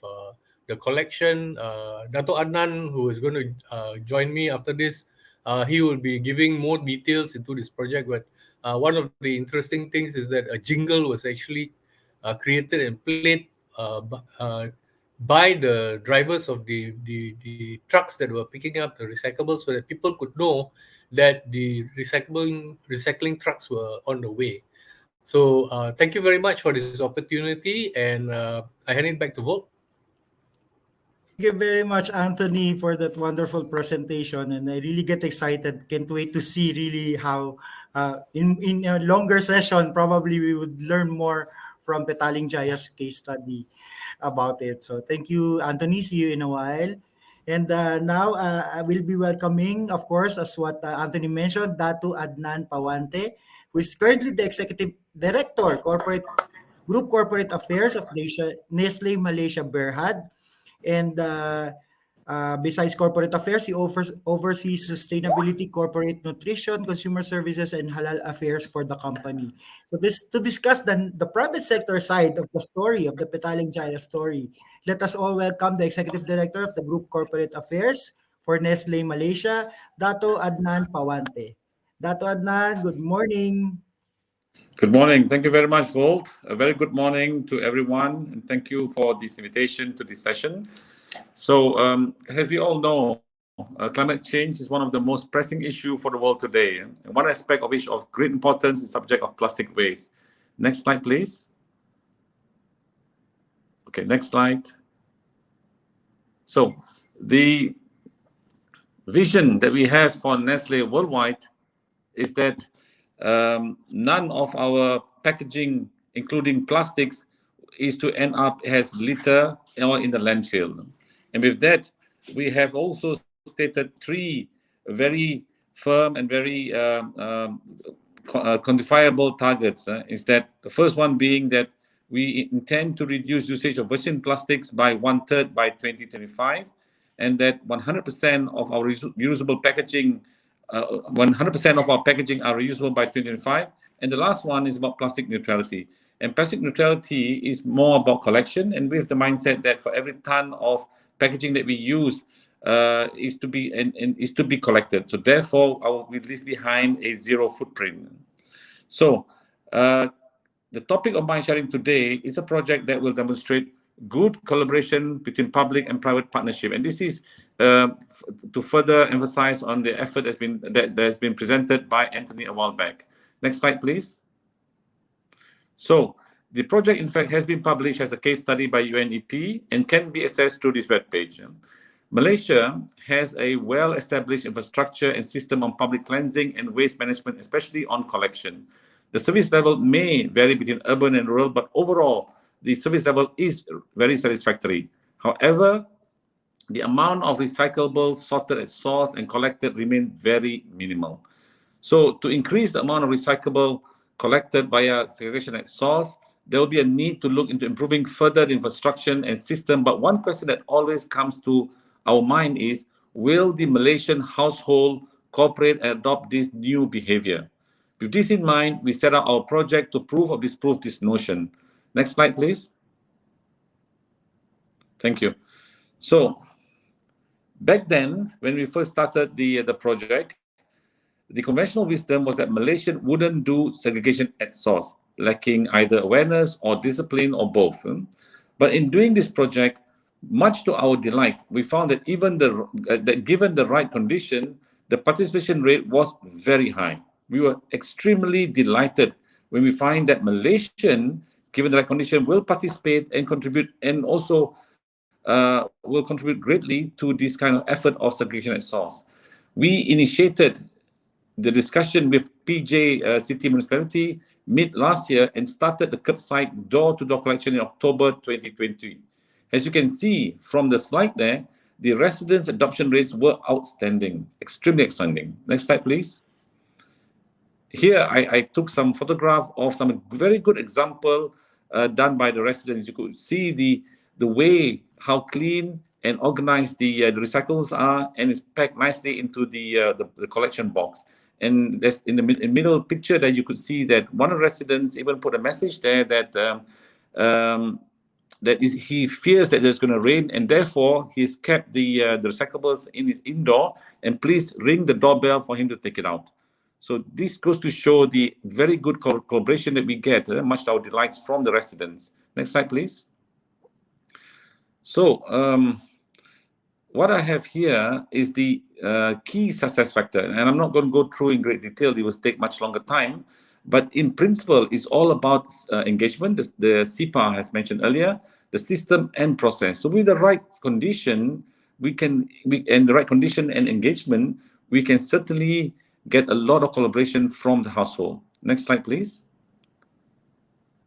the collection. Dato Adnan, who is going to join me after this, he will be giving more details into this project. But one of the interesting things is that a jingle was actually created and played by the drivers of the trucks that were picking up the recyclables, so that people could know that the recycling trucks were on the way. So thank you very much for this opportunity, and I hand it back to Volt. Thank you very much, Anthony, for that wonderful presentation. And I really get excited. Can't wait to see really how, in a longer session, probably we would learn more from Petaling Jaya's case study about it. So thank you, Anthony. See you in a while. And now I will be welcoming, of course, as what Anthony mentioned, Datu Adnan Pawante, who is currently the Executive Director, Group Corporate Affairs of Nestle Malaysia Berhad. And besides corporate affairs, he oversees sustainability, corporate nutrition, consumer services, and halal affairs for the company. So this to discuss the private sector side of the story, of the Petaling Jaya story. Let us all welcome the Executive Director of the Group Corporate Affairs for Nestle Malaysia, Dato Adnan Pawante. Dato Adnan, good morning. Good morning. Thank you very much, Volt. A very good morning to everyone, and thank you for this invitation to this session. So, as we all know, climate change is one of the most pressing issues for the world today. And one aspect of which of great importance is the subject of plastic waste. Next slide, please. Okay, next slide. So, the vision that we have for Nestle worldwide is that none of our packaging, including plastics, is to end up as litter or in the landfill. And with that, we have also stated three very firm and very quantifiable targets. Is that the first one being that we intend to reduce usage of virgin plastics by 1/3 by 2025, and that 100% of our reusable packaging 100% of our packaging are reusable by 2025. And the last one is about plastic neutrality. And plastic neutrality is more about collection, and we have the mindset that for every ton of packaging that we use is to be collected. So therefore, we leave behind a zero footprint. So the topic of my sharing today is a project that will demonstrate good collaboration between public and private partnership, and this is to further emphasize on the effort that has been presented by Anthony a while back. Next slide, please. So the project, in fact, has been published as a case study by UNEP and can be accessed through this webpage. Malaysia has a well-established infrastructure and system on public cleansing and waste management, especially on collection. The service level may vary between urban and rural, but overall, the service level is very satisfactory. However, the amount of recyclables sorted at source and collected remain very minimal. So to increase the amount of recyclable collected via segregation at source, there will be a need to look into improving further the infrastructure and system. But one question that always comes to our mind is, will the Malaysian household cooperate and adopt this new behavior? With this in mind, we set up our project to prove or disprove this notion. Next slide, please. Thank you. So back then, when we first started the project, the conventional wisdom was that Malaysians wouldn't do segregation at source, lacking either awareness or discipline or both. But in doing this project, much to our delight, we found that even that given the right condition, the participation rate was very high. We were extremely delighted when we find that Malaysian, given the right condition, will participate and contribute, and also will contribute greatly to this kind of effort of segregation at source. We initiated the discussion with PJ City Municipality mid last year and started the curbside door-to-door collection in October 2020. As you can see from the slide there, the residents' adoption rates were outstanding, extremely outstanding. Next slide, please. Here, I took some photograph of some very good example done by the residents. You could see the way how clean and organized the recycles are, and it's packed nicely into the collection box. And there's in the middle picture that you could see that one of the residents even put a message there that he fears that there's going to rain, and therefore he's kept the recyclables in his indoor, and please ring the doorbell for him to take it out. So this goes to show the very good collaboration that we get, much to our delights from the residents. Next slide, please. So what I have here is the key success factor, and I'm not going to go through in great detail. It will take much longer time, but in principle, it's all about engagement. The CIPA has mentioned earlier, the system and process. So with the right condition, and the right condition and engagement, we can certainly get a lot of collaboration from the household. Next slide, please.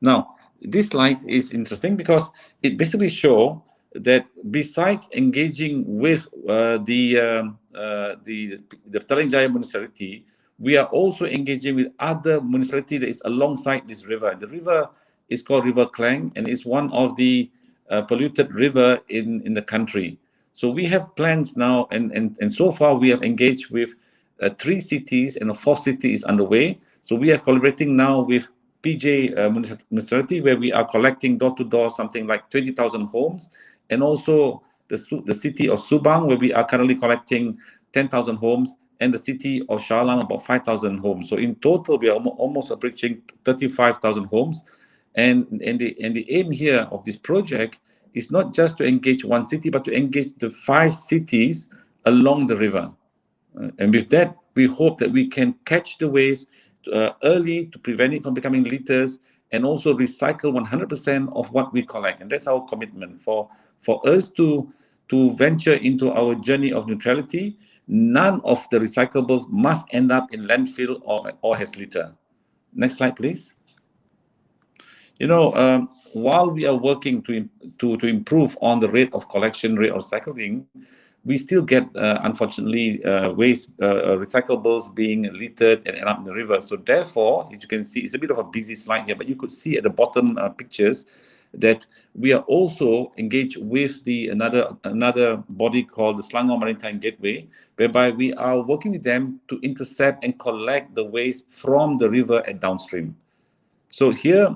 Now, this slide is interesting because it basically shows that besides engaging with the Petaling Jaya municipality, we are also engaging with other municipality that is alongside this river. The river is called River Klang, and it's one of the polluted river in the country. So we have plans now, and so far we have engaged with 3 cities, and a 4th city is underway. So we are collaborating now with PJ municipality, where we are collecting door-to-door something like 20,000 homes, and also the city of Subang, where we are currently collecting 10,000 homes, and the city of Shah Alam about 5,000 homes. So in total, we are almost approaching 35,000 homes. And the aim here of this project is not just to engage one city, but to engage the 5 cities along the river. And with that, we hope that we can catch the waste early to prevent it from becoming litters, and also recycle 100% of what we collect. And that's our commitment. For us to venture into our journey of neutrality, none of the recyclables must end up in landfill or as litter. Next slide, please. You know, while we are working to improve on the rate of collection, rate of recycling, we still get, unfortunately, waste recyclables being littered and end up in the river. So therefore, as you can see, it's a bit of a busy slide here, but you could see at the bottom pictures that we are also engaged with another body called the Selangor Maritime Gateway, whereby we are working with them to intercept and collect the waste from the river at downstream. So here,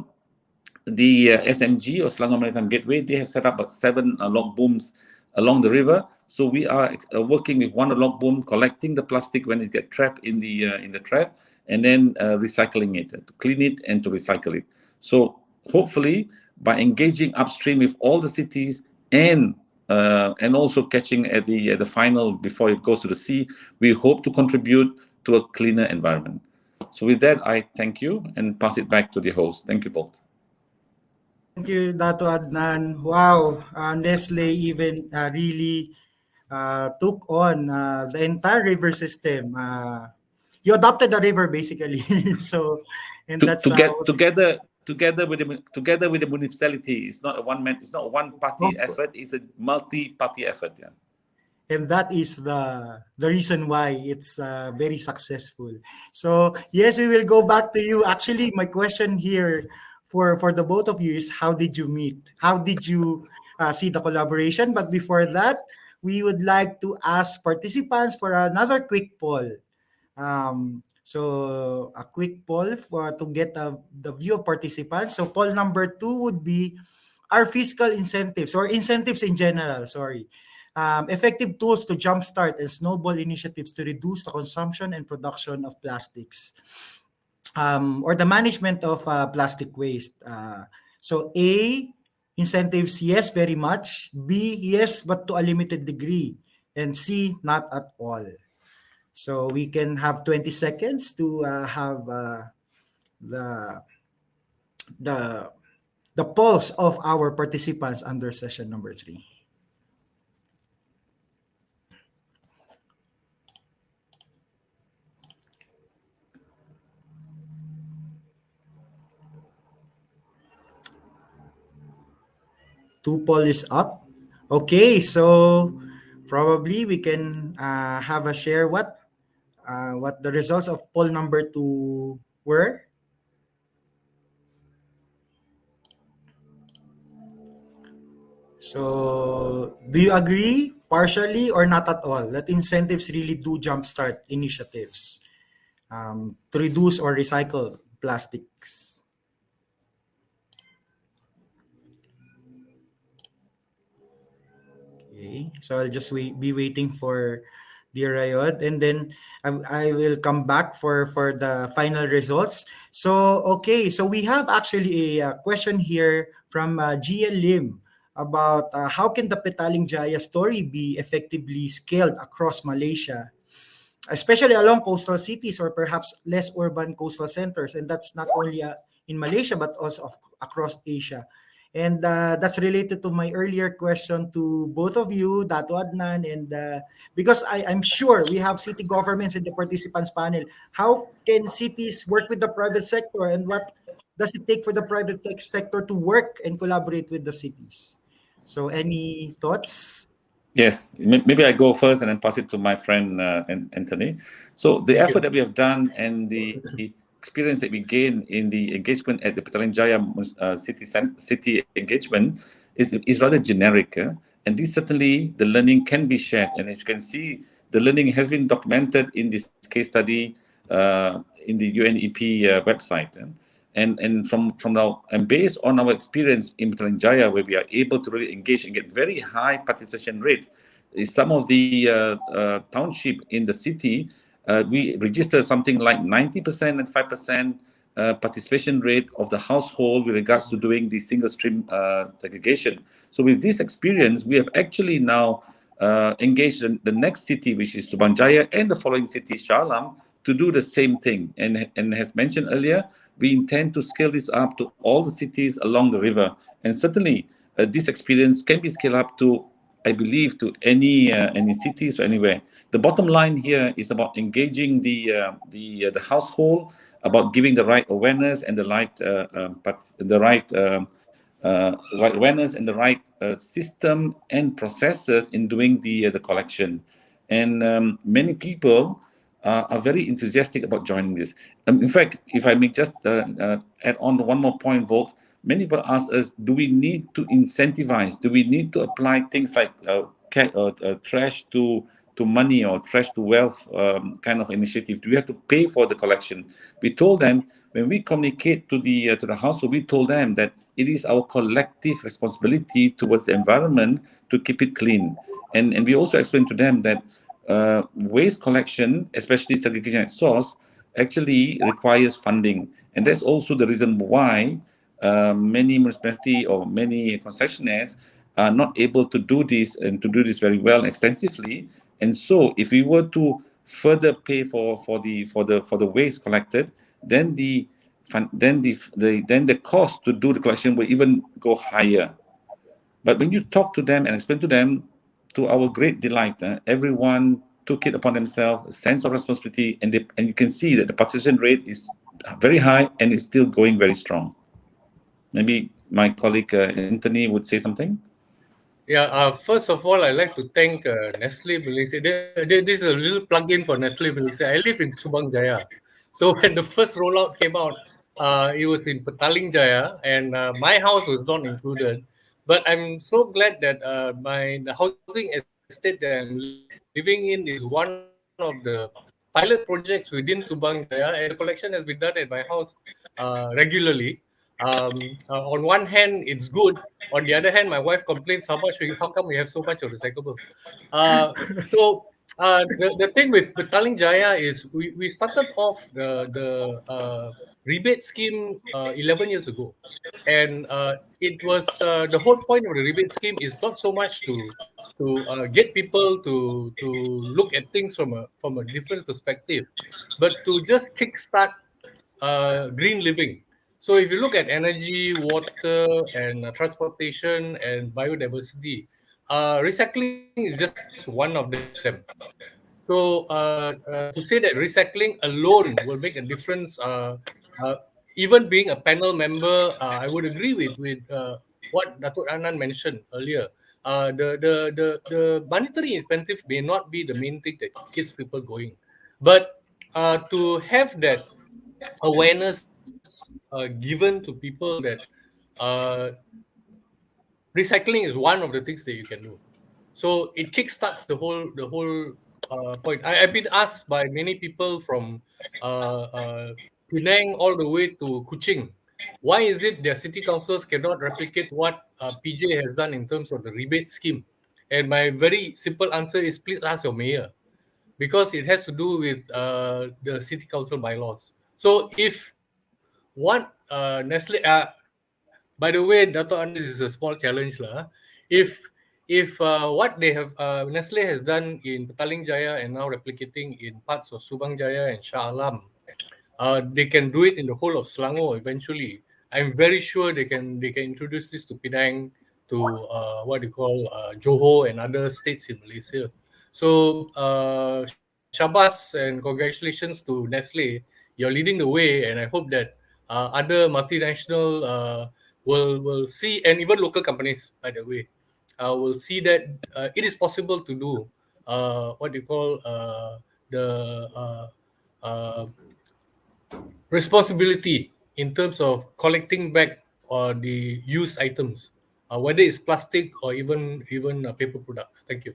the SMG, or Selangor Maritime Gateway, they have set up 7 log booms along the river. So we are working with one log boom, collecting the plastic when it gets trapped in the trap, and then recycling it, to clean it and to recycle it. So hopefully, by engaging upstream with all the cities and also catching at the final before it goes to the sea, we hope to contribute to a cleaner environment. So with that, I thank you and pass it back to the host. Thank you, Volt. Thank you, Dato Adnan. Wow, Nestle even really took on the entire river system. You adopted the river basically. So, and that's together with the municipality. It's not a one-man. It's not a one-party effort. It's a multi-party effort. Yeah. And that is the reason why it's very successful. So yes, we will go back to you. Actually, my question here for the both of you is how did you meet? How did you see the collaboration? But before that, we would like to ask participants for another quick poll. So a quick poll for to get the view of participants. So poll number 2 would be, are fiscal incentives or incentives in general, sorry, effective tools to jumpstart and snowball initiatives to reduce the consumption and production of plastics, or the management of plastic waste. So A, incentives, yes, very much. B, yes, but to a limited degree. And C, not at all. So we can have 20 seconds to have the the the pulse of our participants under session number 3. Two poll is up. Okay, so probably we can have a share what the results of poll number 2 were. So, do you agree partially or not at all that incentives really do jumpstart initiatives to reduce or recycle plastics? Okay, so I'll just be waiting for dear Rayod, and then I will come back for the final results. So, okay, so we have actually a question here from Gia Lim about how can the Petaling Jaya story be effectively scaled across Malaysia, especially along coastal cities or perhaps less urban coastal centers. And that's not only in Malaysia, but also across Asia. And that's related to my earlier question to both of you, Dato Adnan, and because I'm sure we have city governments in the participants panel. How can cities work with the private sector, and what does it take for the private sector to work and collaborate with the cities? So, any thoughts? Yes, maybe I go first and then pass it to my friend Anthony. So the Thank effort you. that we have done and the experience that we gain in the engagement at the Petaling Jaya city engagement is rather generic. And this certainly the learning can be shared. And as you can see, the learning has been documented in this case study in the UNEP website. And based on our experience in Petaling Jaya, where we are able to really engage and get very high participation rate, some of the township in the city, we register something like 90% and 5% participation rate of the household with regards to doing the single stream segregation. So with this experience, we have actually now engaged the next city, which is Subanjaya, and the following city, Shalam, to do the same thing. And as mentioned earlier, we intend to scale this up to all the cities along the river. And certainly, this experience can be scaled up to, I believe, to any cities or anywhere. The bottom line here is about engaging the household, about giving the right awareness and the right awareness and the right system and processes in doing the collection. And many people are very enthusiastic about joining this. In fact, if I may just add on one more point, Volt, many people ask us, do we need to incentivize? Do we need to apply things like trash to money or trash to wealth kind of initiative? Do we have to pay for the collection? We told them, when we communicate to the household, we told them that it is our collective responsibility towards the environment to keep it clean. And we also explained to them that waste collection, especially segregation at source, actually requires funding. And that's also the reason why many municipalities or many concessionaires are not able to do this and to do this very well extensively. And so if we were to further pay for the waste collected, then the cost to do the collection will even go higher. But when you talk to them and explain to them, to our great delight, everyone took it upon themselves, a sense of responsibility, and you can see that the participation rate is very high and is still going very strong. Maybe my colleague Anthony would say something. Yeah, first of all, I'd like to thank Nestle Malaysia. This is a little plug-in for Nestle Malaysia. I live in Subang Jaya. So when the first rollout came out, It was in Petaling Jaya, and my house was not included. But I'm so glad that the housing estate that I'm living in is one of the pilot projects within Subang Jaya, and the collection has been done at my house regularly. On one hand, it's good. On the other hand, my wife complains how come we have so much of recyclables. So the thing with Petaling Jaya is we started off the rebate scheme 11 years ago, and it was the whole point of the rebate scheme is not so much to get people to look at things from a different perspective, but to just kickstart green living. So if you look at energy, water, and transportation and biodiversity, recycling is just one of them. So to say that recycling alone will make a difference, uh, even being a panel member, I would agree with what Datuk Anan mentioned earlier. The monetary incentives may not be the main thing that keeps people going, but to have that awareness given to people that uh, recycling is one of the things that you can do. So it kickstarts the whole point. I've been asked by many people from Penang all the way to Kuching, why is it their city councils cannot replicate what PJ has done in terms of the rebate scheme? And my very simple answer is please ask your mayor, because it has to do with the city council bylaws. So if one Nestle, by the way, Dato' Anis is a small challenge lah. If what they have Nestle has done in Petaling Jaya and now replicating in parts of Subang Jaya and Shah Alam, they can do it in the whole of Selangor eventually. I'm very sure they can introduce this to Penang, to what they call Johor and other states in Malaysia. So Shabas and congratulations to Nestle. You're leading the way, and I hope that other multinational will see, and even local companies, by the way, will see that it is possible to do what they call the responsibility in terms of collecting back the used items, whether it's plastic or even paper products. Thank you.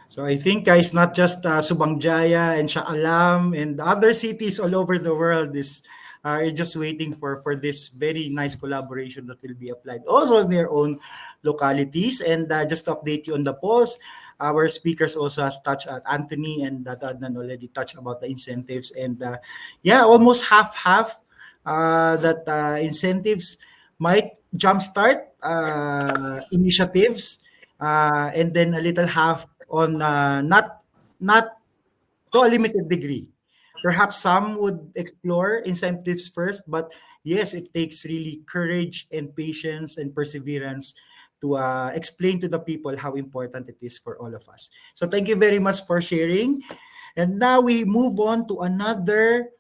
So I think guys, not just Subang Jaya and Shah Alam and other cities all over the world is are just waiting for this very nice collaboration that will be applied also in their own localities. And just to update you on the polls, our speakers also has touched Anthony and Adnan already touched about the incentives, and yeah, almost half that incentives might jumpstart initiatives, and then a little half on not to a limited degree. Perhaps some would explore incentives first, but yes, it takes really courage and patience and perseverance to explain to the people how important it is for all of us. So thank you very much for sharing. And now we move on to another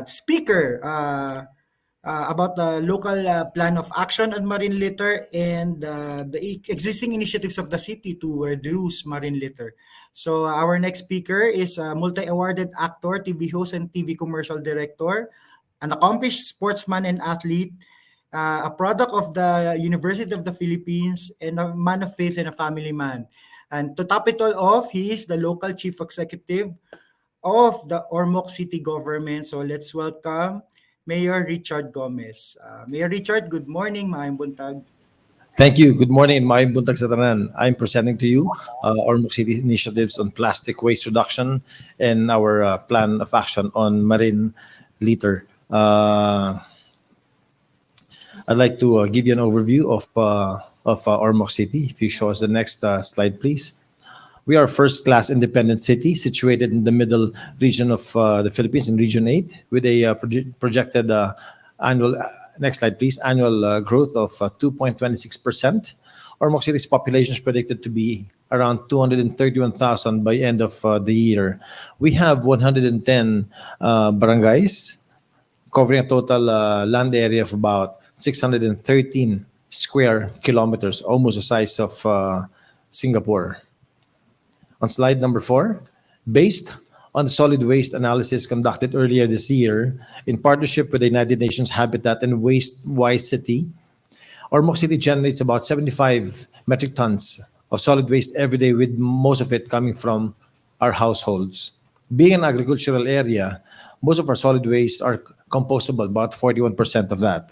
speaker about the local plan of action on marine litter and the existing initiatives of the city to reduce marine litter. So our next speaker is a multi-awarded actor, TV host, and TV commercial director, an accomplished sportsman and athlete, a product of the University of the Philippines, and a man of faith and a family man. And to top it all off, he is the local chief executive of the Ormoc City government. So let's welcome Mayor Richard Gomez. Mayor Richard, good morning. Maayong buntag. Thank you. Good morning, Maayong buntag sa tanan. I'm presenting to you Ormoc City initiatives on plastic waste reduction and our plan of action on marine litter. I'd like to give you an overview of Ormoc City. If you show us the next slide, please. We are a first-class independent city situated in the middle region of the Philippines in Region 8 with a projected annual, next slide please, annual growth of 2.26%. Ormoc City's population is predicted to be around 231,000 by end of the year. We have 110 barangays covering a total land area of about 613 square kilometers, almost the size of Singapore. On slide number 4, based on the solid waste analysis conducted earlier this year in partnership with the United Nations Habitat and Waste Wise City, Ormoc City generates about 75 metric tons of solid waste every day, with most of it coming from our households. Being an agricultural area, most of our solid waste are compostable, about 41% of that.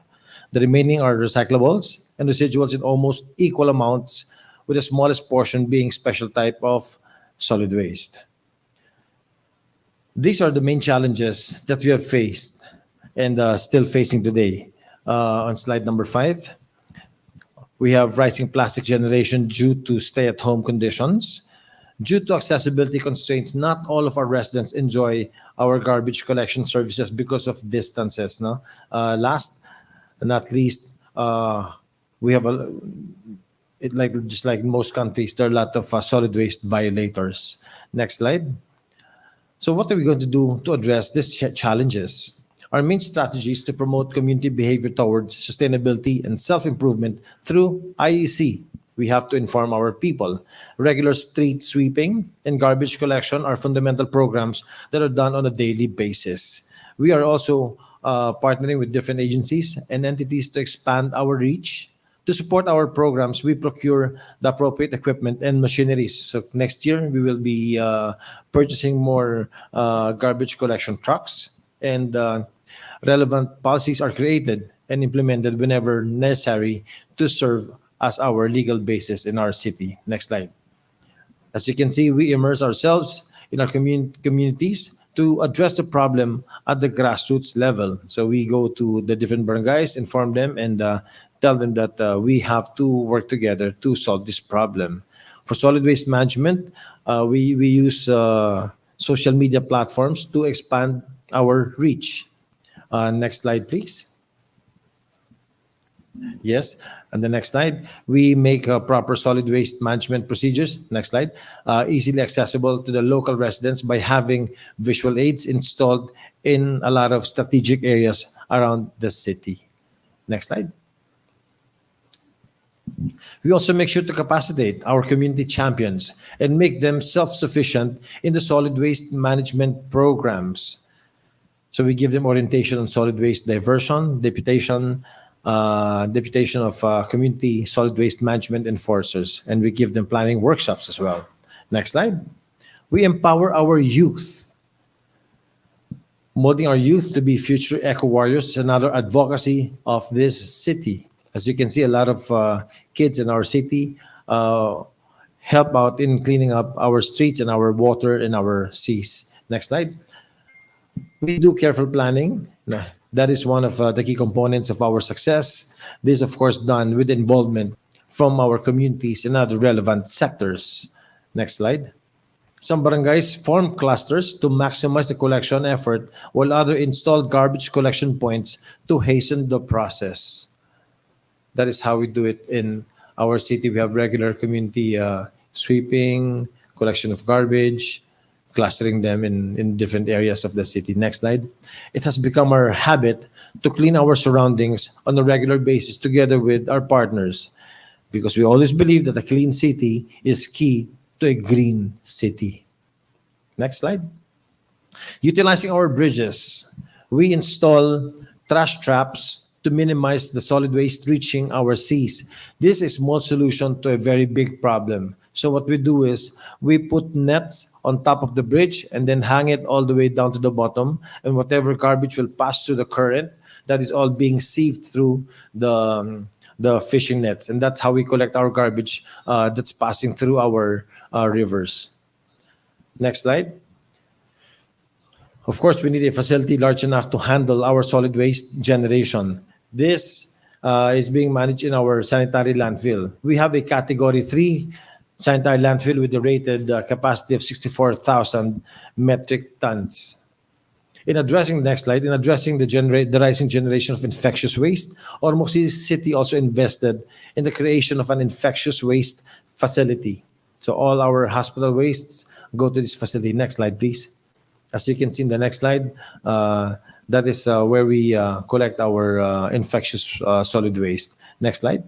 The remaining are recyclables and residuals in almost equal amounts, with the smallest portion being special type of solid waste. These are the main challenges that we have faced and still facing today. On slide number 5, we have rising plastic generation due to stay-at-home conditions. Due to accessibility constraints, not all of our residents enjoy our garbage collection services because of distances. No, last and not least, we have just like most countries, there are a lot of solid waste violators. Next slide. So what are we going to do to address these challenges? Our main strategy is to promote community behavior towards sustainability and self-improvement through IEC. We have to inform our people. Regular street sweeping and garbage collection are fundamental programs that are done on a daily basis. We are also partnering with different agencies and entities to expand our reach. To support our programs, we procure the appropriate equipment and machineries. So next year, we will be purchasing more garbage collection trucks, and relevant policies are created and implemented whenever necessary to serve as our legal basis in our city. Next slide. As you can see, we immerse ourselves in our communities to address the problem at the grassroots level. So we go to the different barangays, inform them, and tell them that we have to work together to solve this problem. For solid waste management, we use social media platforms to expand our reach. Next slide, please. Yes, and the next slide, we make proper solid waste management procedures. Next slide, easily accessible to the local residents by having visual aids installed in a lot of strategic areas around the city. Next slide. We also make sure to capacitate our community champions and make them self-sufficient in the solid waste management programs. So we give them orientation on solid waste diversion, deputation of community solid waste management enforcers, and we give them planning workshops as well. Next slide. We empower our youth. Molding our youth to be future eco warriors is another advocacy of this city. As you can see, a lot of kids in our city help out in cleaning up our streets and our water and our seas. Next slide. We do careful planning. That is one of the key components of our success. This, of course, done with involvement from our communities and other relevant sectors. Next slide. Some barangays form clusters to maximize the collection effort, while others installed garbage collection points to hasten the process. That is how we do it in our city. We have regular community sweeping, collection of garbage, clustering them in different areas of the city. Next slide. It has become our habit to clean our surroundings on a regular basis together with our partners, because we always believe that a clean city is key to a green city. Next slide. Utilizing our bridges, we install trash traps to minimize the solid waste reaching our seas. This is a small solution to a very big problem. So what we do is we put nets on top of the bridge and then hang it all the way down to the bottom, and whatever garbage will pass through the current, that is all being sieved through the fishing nets, and that's how we collect our garbage that's passing through our rivers. Next slide. Of course, we need a facility large enough to handle our solid waste generation. This is being managed in our sanitary landfill. We have a Category 3 sanitary landfill with a rated capacity of 64,000 metric tons. In addressing the next slide, in addressing the rising generation of infectious waste, Ormoc City also invested in the creation of an infectious waste facility. So all our hospital wastes go to this facility. Next slide, please. As you can see in the next slide, that is where we collect our infectious solid waste. Next slide.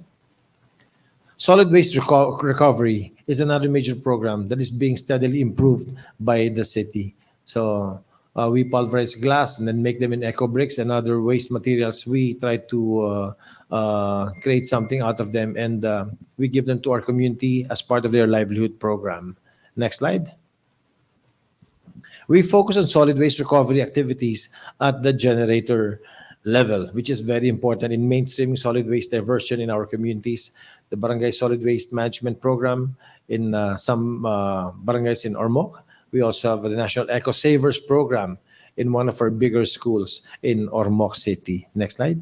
Solid waste recovery is another major program that is being steadily improved by the city. So we pulverize glass and then make them in eco bricks and other waste materials. We try to create something out of them, and we give them to our community as part of their livelihood program. Next slide. We focus on solid waste recovery activities at the generator level, which is very important in mainstreaming solid waste diversion in our communities. The Barangay Solid Waste Management Program in some barangays in Ormoc. We also have the National Eco Savers Program in one of our bigger schools in Ormoc City. Next slide.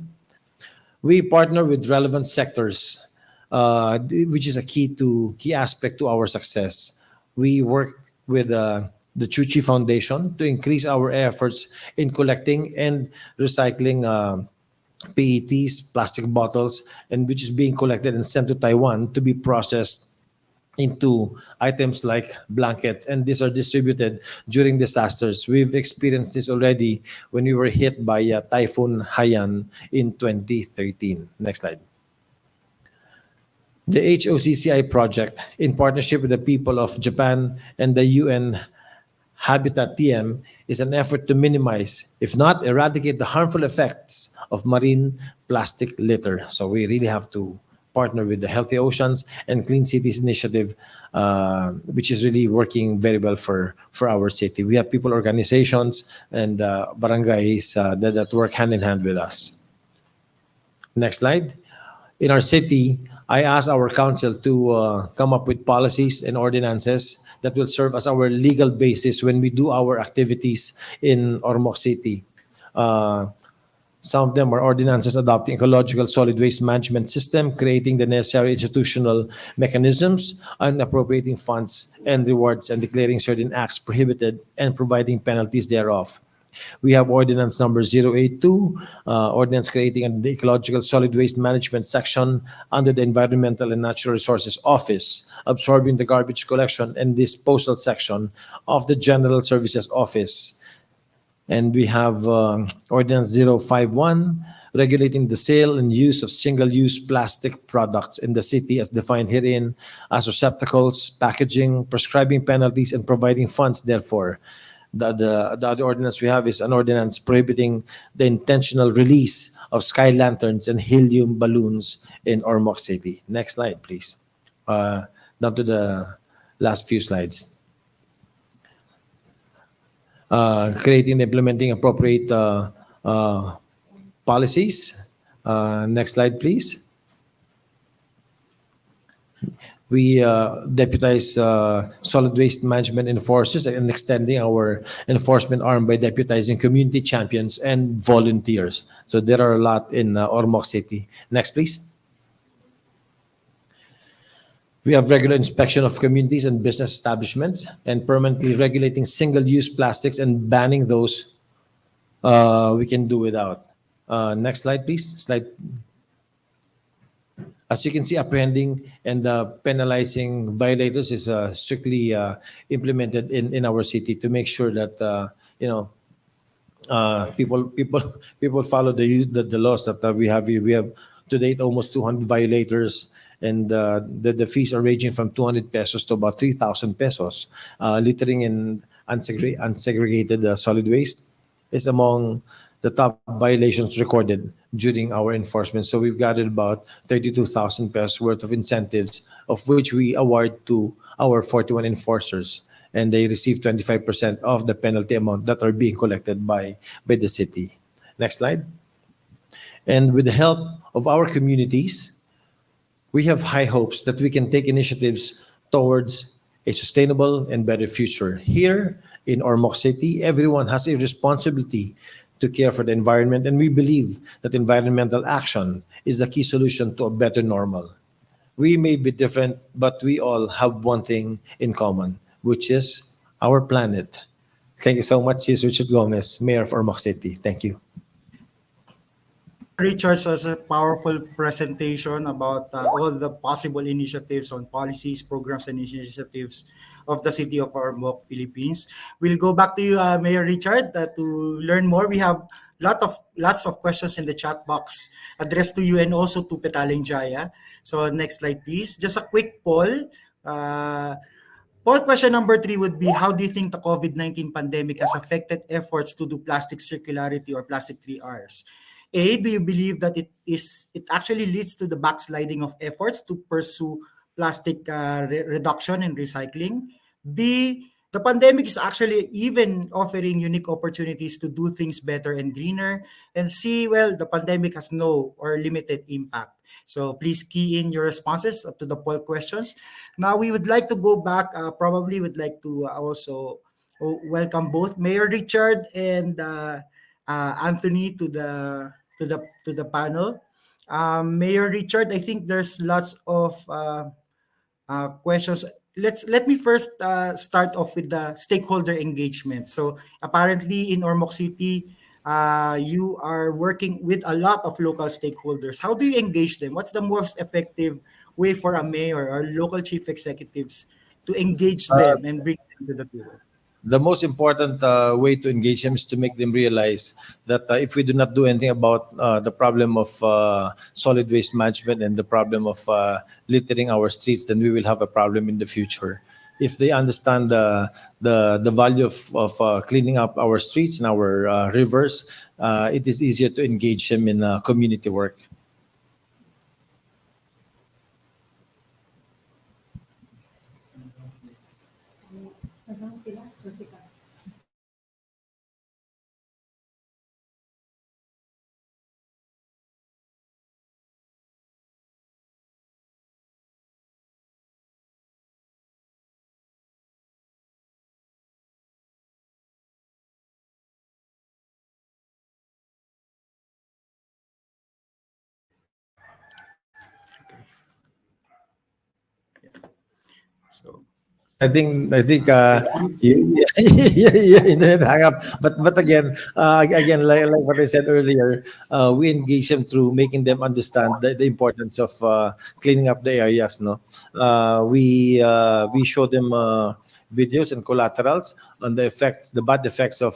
We partner with relevant sectors, which is a key aspect to our success. We work with the Chuchi Foundation to increase our efforts in collecting and recycling PETs, plastic bottles, and which is being collected and sent to Taiwan to be processed into items like blankets, and these are distributed during disasters. We've experienced this already when we were hit by Typhoon Haiyan in 2013. Next slide. The HOCCI project, in partnership with the people of Japan and the UN Habitat TM, is an effort to minimize, if not eradicate, the harmful effects of marine plastic litter. So we really have to partner with the Healthy Oceans and Clean Cities Initiative, which is really working very well for our city. We have people, organizations, and barangays that work hand in hand with us. Next slide. In our city, I asked our council to come up with policies and ordinances that will serve as our legal basis when we do our activities in Ormoc City. Some of them are ordinances adopting ecological solid waste management system, creating the necessary institutional mechanisms, and appropriating funds and rewards, and declaring certain acts prohibited and providing penalties thereof. We have ordinance number 082, ordinance creating the ecological solid waste management section under the Environmental and Natural Resources Office, absorbing the garbage collection and disposal section of the General Services Office. And we have Ordinance 051, regulating the sale and use of single-use plastic products in the city as defined herein as receptacles, packaging, prescribing penalties, and providing funds, therefore. The other ordinance we have is an ordinance prohibiting the intentional release of sky lanterns and helium balloons in Ormoc City. Next slide, please. Down to the last few slides. Creating and implementing appropriate policies. Next slide, please. We deputize solid waste management enforcers and extending our enforcement arm by deputizing community champions and volunteers. So there are a lot in Ormoc City. Next, please. We have regular inspection of communities and business establishments and permanently regulating single-use plastics and banning those we can do without. Next slide, please. Slide. As you can see, apprehending and penalizing violators is strictly implemented in our city to make sure that people follow the laws that we have here. We have to date almost 200 violators, and the fees are ranging from 200 pesos to about 3,000 pesos. Littering and unsegregated solid waste is among the top violations recorded during our enforcement. So we've gathered about 32,000 pesos worth of incentives, of which we award to our 41 enforcers, and they receive 25% of the penalty amount that are being collected by the city. Next slide. And with the help of our communities, we have high hopes that we can take initiatives towards a sustainable and better future. Here in Ormoc City, everyone has a responsibility to care for the environment, and we believe that environmental action is the key solution to a better normal. We may be different, but we all have one thing in common, which is our planet. Thank you so much. This is Richard Gomez, Mayor of Ormoc City. Thank you. Richard has a powerful presentation about all the possible initiatives on policies, programs, and initiatives of the City of Ormoc, Philippines. We'll go back to you, Mayor Richard, to learn more. We have lots of questions in the chat box addressed to you and also to Petaling Jaya. So next slide, please. Just a quick poll. Poll question number 3 would be, how do you think the COVID-19 pandemic has affected efforts to do plastic circularity or plastic 3Rs? A, do you believe that it actually leads to the backsliding of efforts to pursue plastic reduction and recycling? B, the pandemic is actually even offering unique opportunities to do things better and greener. And C, well, the pandemic has no or limited impact. So please key in your responses to the poll questions. Now we would like to go back. Probably would like to also welcome both Mayor Richard and Anthony to the panel. Mayor Richard, I think there's lots of questions. Let me first start off with the stakeholder engagement. So apparently in Ormoc City, you are working with a lot of local stakeholders. How do you engage them? What's the most effective way for a mayor or local chief executives to engage Uh, them and bring them to the table? the most important way to engage them is to make them realize that if we do not do anything about the problem of solid waste management and the problem of littering our streets, then we will have a problem in the future. If they understand the value of cleaning up our streets and our rivers, it is easier to engage them in community work. So I think thank your internet hang up. But again, like what I said earlier, we engage them through making them understand the importance of cleaning up the areas. No, we show them videos and collaterals on the effects, the bad effects of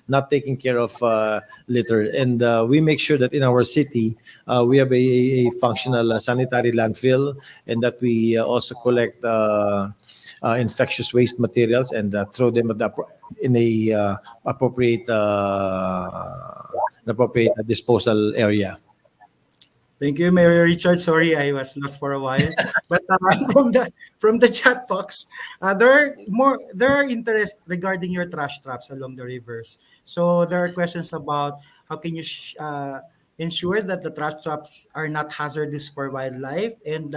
not taking care of litter, and we make sure that in our city we have a functional sanitary landfill, and that we also collect. Infectious waste materials and throw them at in a appropriate disposal area. Thank you, Mayor Richard. Sorry, I was lost for a while. But from the chat box, there are interest regarding your trash traps along the rivers. So there are questions about how can you ensure that the trash traps are not hazardous for wildlife, and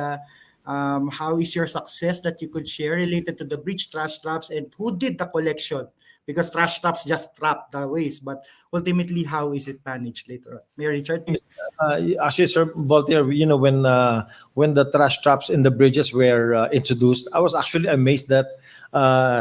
how is your success that you could share related to the breach trash traps, and who did the collection? Because trash traps just trap the waste, but ultimately, how is it managed later on? Mayor Richard? Actually, Sir Voltaire, when the trash traps in the bridges were introduced, I was actually amazed that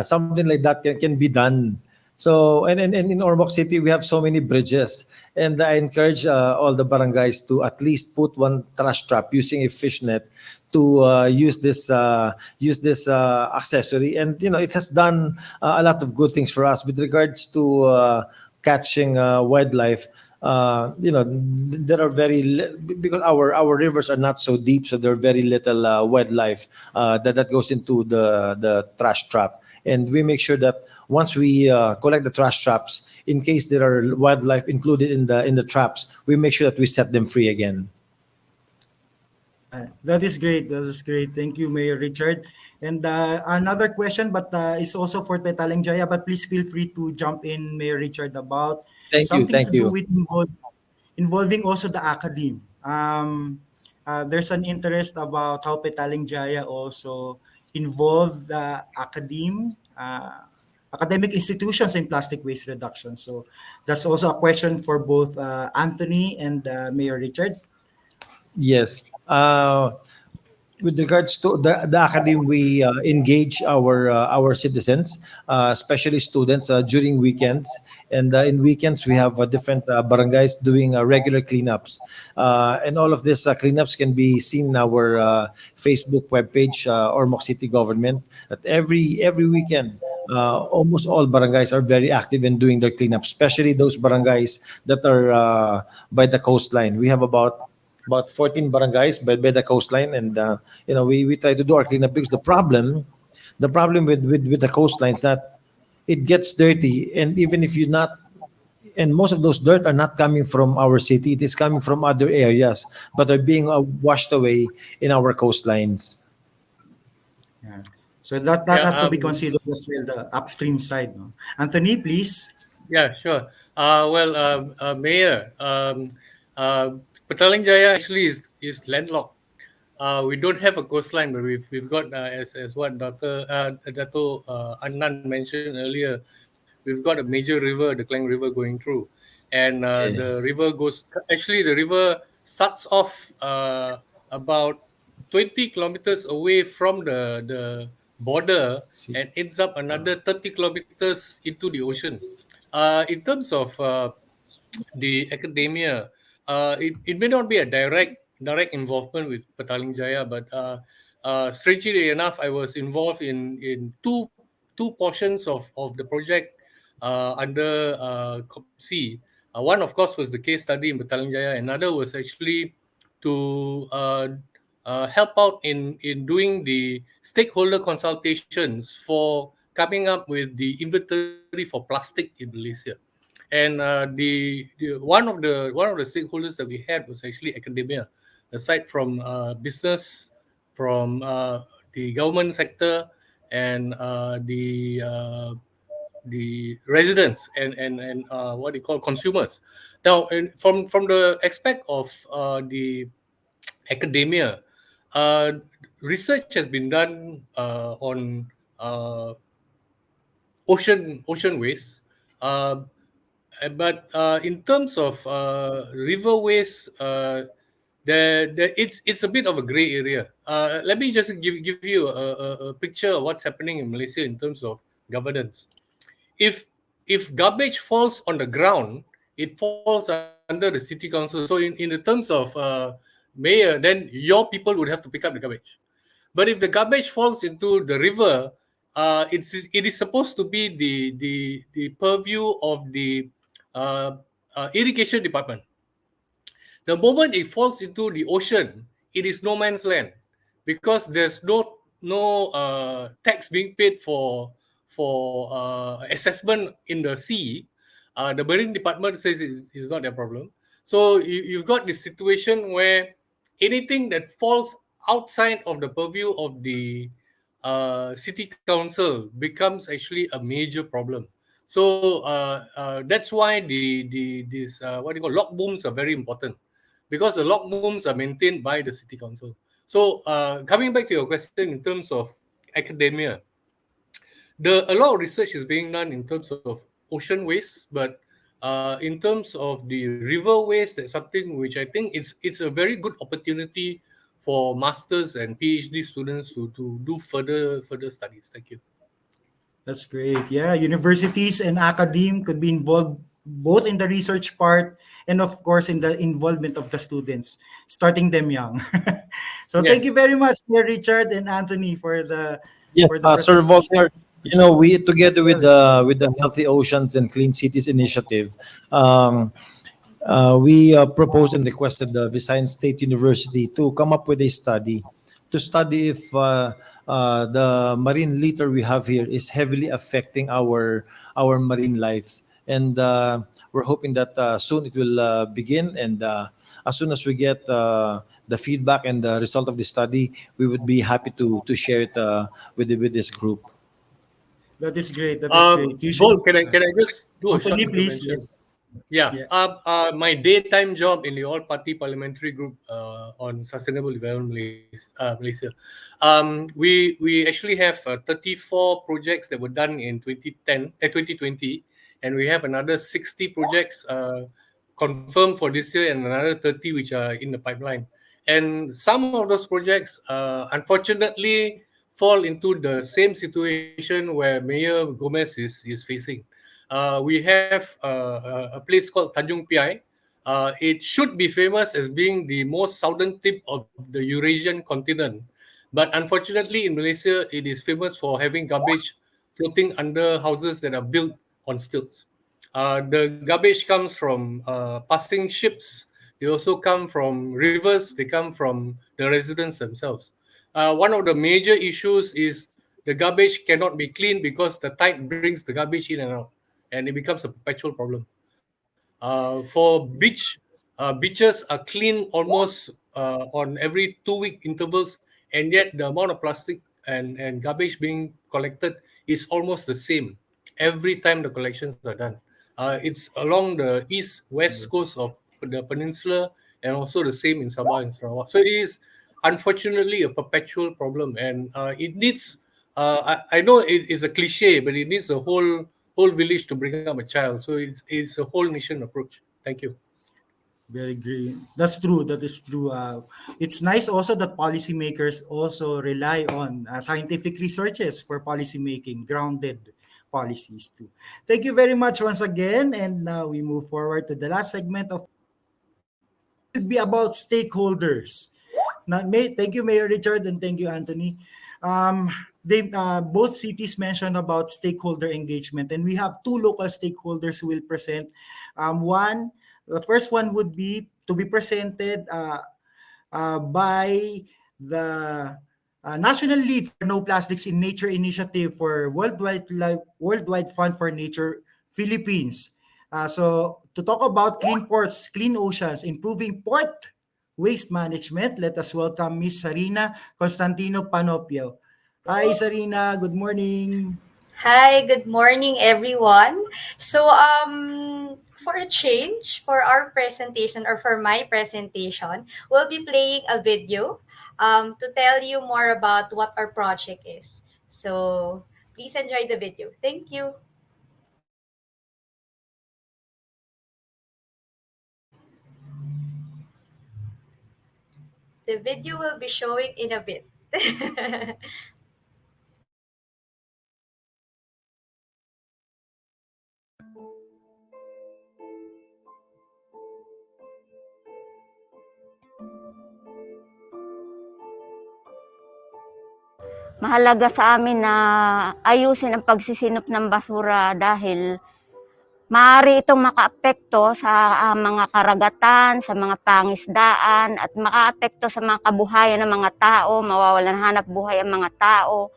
something like that can be done. So, and in Ormoc City, we have so many bridges, and I encourage all the barangays to at least put one trash trap using a fishnet to use this accessory, and it has done a lot of good things for us with regards to catching wildlife. There are because our rivers are not so deep, so there are very little wildlife that goes into the trash trap, and we make sure that once we collect the trash traps, in case there are wildlife included in the traps, we make sure that we set them free again. That is great. That is great. Thank you, Mayor Richard. And another question, but it's also for Petaling Jaya, but please feel free to jump in, Mayor Richard, about Thank you, something to thank do you. with involving also the academe. There's an interest about how Petaling Jaya also involved the academic institutions in plastic waste reduction. So that's also a question for both Anthony and Mayor Richard. Yes. With regards to the academy, we engage our citizens, especially students, during weekends. And in weekends, we have different barangays doing regular cleanups. And all of these cleanups can be seen in our Facebook webpage, Ormoc City Government. That every weekend, almost all barangays are very active in doing their cleanups, especially those barangays that are by the coastline. We have about 14 barangays by the coastline, and we try to do our cleanup because The problem with the coastlines that it gets dirty, and even if you're not, and most of those dirt are not coming from our city, it is coming from other areas, but are being washed away in our coastlines. Yeah. So that Yeah. has to be considered as well, the upstream side. No? Anthony, please. Yeah, sure. Well, Mayor, Petaling Jaya actually is landlocked. We don't have a coastline, but we've got as what Dato Anand mentioned earlier, we've got a major river, the Klang River, going through, and the Yes. river goes. Actually, the river starts off about 20 kilometers away from the border See. and ends up another 30 kilometers into the ocean. In terms of the academia, it may not be a direct involvement with Petaling Jaya, but strangely enough, I was involved in two portions of the project under COPC. One, of course, was the case study in Petaling Jaya. Another was actually to help out in doing the stakeholder consultations for coming up with the inventory for plastic in Malaysia. And one of the stakeholders that we had was actually academia, aside from business, from the government sector, and the residents and what they call consumers. Now, from the aspect of the academia, uh, research has been done on uh, ocean waste. Uh, but in terms of riverways, it's a bit of a gray area. Let me just give you a picture of what's happening in Malaysia in terms of governance. If if garbage falls on the ground, it falls under the city council. So in the terms of mayor, then your people would have to pick up the garbage. But if the garbage falls into the river, it is supposed to be the purview of the uh, irrigation department. The moment it falls into the ocean, it is no man's land because there's no tax being paid for assessment in the sea. The marine department says it's not their problem. So you've got this situation where anything that falls outside of the purview of the city council becomes actually a major problem. So that's why the this what do you call lock booms are very important because the lock booms are maintained by the city council. So coming back to your question in terms of academia, a lot of research is being done in terms of ocean waste, but in terms of the river waste, that's something which I think it's a very good opportunity for masters and PhD students to do further studies. Thank you. That's great. Yeah, universities and academe could be involved both in the research part and of course in the involvement of the students, starting them young. So thank you Yes. very much, Sir Richard and Anthony, Yes, for the Sir presentation. Volker, we together Sure. with the Healthy Oceans and Clean Cities initiative, um, we proposed and requested the Visayan State University to come up with a study to study if the marine litter we have here is heavily affecting our marine life, and we're hoping that soon it will begin, and as soon as we get the feedback and the result of the study, we would be happy to share it with this group. That is great. That is great. Usually, Vol, can I just do a short Anthony, please. intervention? Yes. Yeah, Yeah. my daytime job in the all-party parliamentary group on sustainable development Malaysia. We actually have 34 projects that were done in 2020, and we have another 60 projects confirmed for this year, and another 30 which are in the pipeline. And some of those projects, unfortunately, fall into the same situation where Mayor Gomez is facing. We have a place called Tanjung Piai. It should be famous as being the most southern tip of the Eurasian continent. But unfortunately, in Malaysia, it is famous for having garbage floating under houses that are built on stilts. The garbage comes from passing ships. They also come from rivers. They come from the residents themselves. One of the major issues is the garbage cannot be cleaned because the tide brings the garbage in and out, and it becomes a perpetual problem. For beaches are cleaned almost on every 2-week intervals, and yet the amount of plastic and garbage being collected is almost the same every time the collections are done. It's along the east-west coast of the peninsula, and also the same in Sabah and Sarawak. So it is unfortunately a perpetual problem, and it needs. I know it is a cliche, but it needs a whole village to bring up a child. So it's a whole nation approach. Thank you. Very great. That's true. That is true. It's nice also that policymakers also rely on scientific researches for policy making, grounded policies too. Thank you very much once again. And now we move forward to the last segment of will be about stakeholders. Thank you, Mayor Richard, and thank you, Anthony. They both cities mentioned about stakeholder engagement, and we have two local stakeholders who will present. The first one would be to be presented by the National Lead for No Plastics in Nature Initiative for Worldwide Fund for Nature Philippines. So to talk about clean ports, clean oceans, improving port waste management, let us welcome Miss Sarina Constantino Panopio. Hi Sarina, good morning. Hi, good morning, everyone. For a change, for our presentation or for my presentation, we'll be playing a video to tell you more about what our project is. So, please enjoy the video. Thank you. The video will be showing in a bit. Mahalaga sa amin na ayusin ang pagsisinop ng basura dahil maaari itong makaapekto sa mga karagatan, sa mga pangisdaan, at makaapekto sa mga kabuhayan ng mga tao, mawawalan hanap buhay ang mga tao.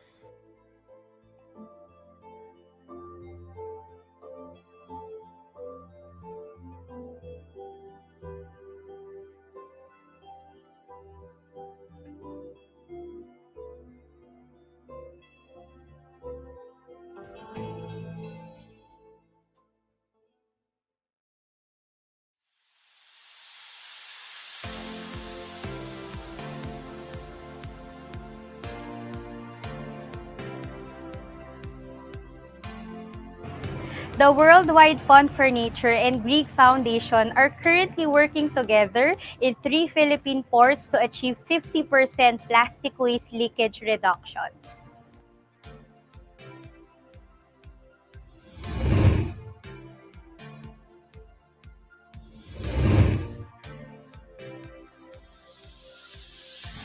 The Worldwide Fund for Nature and Greek Foundation are currently working together in 3 Philippine ports to achieve 50% plastic waste leakage reduction.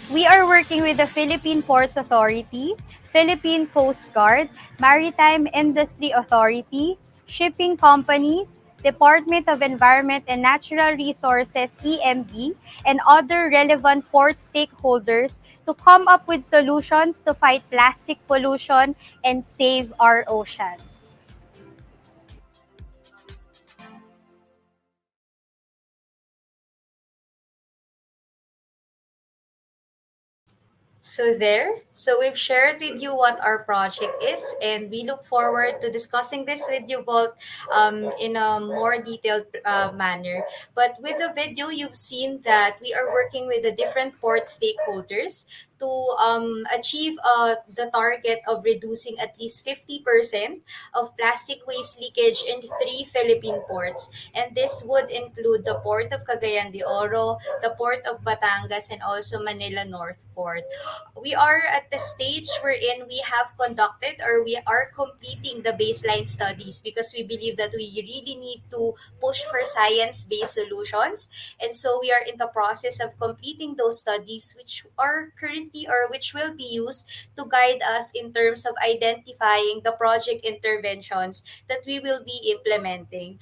We are working with the Philippine Ports Authority, Philippine Coast Guard, Maritime Industry Authority, shipping companies, Department of Environment and Natural Resources (EMB), and other relevant port stakeholders to come up with solutions to fight plastic pollution and save our ocean. So we've shared with you what our project is, and we look forward to discussing this with you both in a more detailed manner. But with the video, you've seen that we are working with the different port stakeholders to achieve the target of reducing at least 50% of plastic waste leakage in 3 Philippine ports. And this would include the Port of Cagayan de Oro, the Port of Batangas, and also Manila North Port. We are at the stage wherein we have conducted or we are completing the baseline studies because we believe that we really need to push for science-based solutions. And so we are in the process of completing those studies, which are currently currently or which will be used to guide us in terms of identifying the project interventions that we will be implementing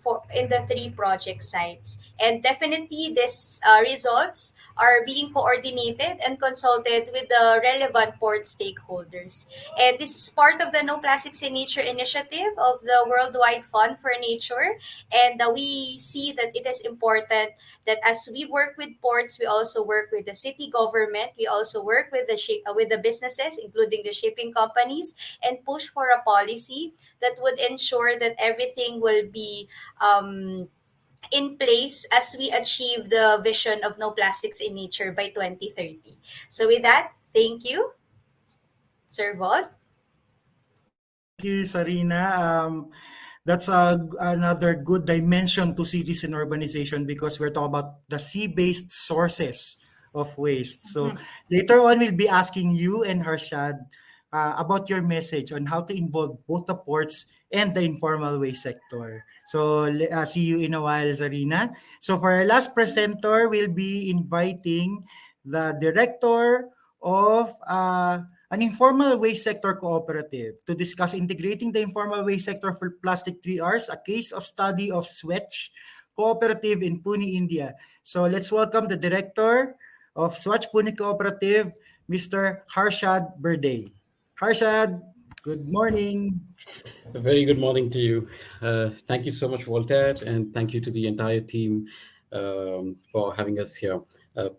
for in the three project sites. And definitely, these results are being coordinated and consulted with the relevant port stakeholders. And this is part of the No Plastics in Nature initiative of the Worldwide Fund for Nature. And we see that it is important that as we work with ports, we also work with the city government. We also work with with the businesses, including the shipping companies, and push for a policy that would ensure that everything will be in place as we achieve the vision of no plastics in nature by 2030. So with that, thank you, Sir Vol. Thank you, Sarina. That's another good dimension to cities and urbanization because we're talking about the sea-based sources of waste. So later on, we'll be asking you and Harshad about your message on how to involve both the ports and the informal waste sector. So see you in a while, Zarina. So for our last presenter, we'll be inviting the director of an informal waste sector cooperative to discuss integrating the informal waste sector for plastic 3Rs, a case of study of Swatch Cooperative in Pune, India. So let's welcome the director of Swatch Pune Cooperative, Mr. Harshad Berde. Harshad, good morning. A very good morning to you. Thank you so much, Voltaire, and thank you to the entire team for having us here.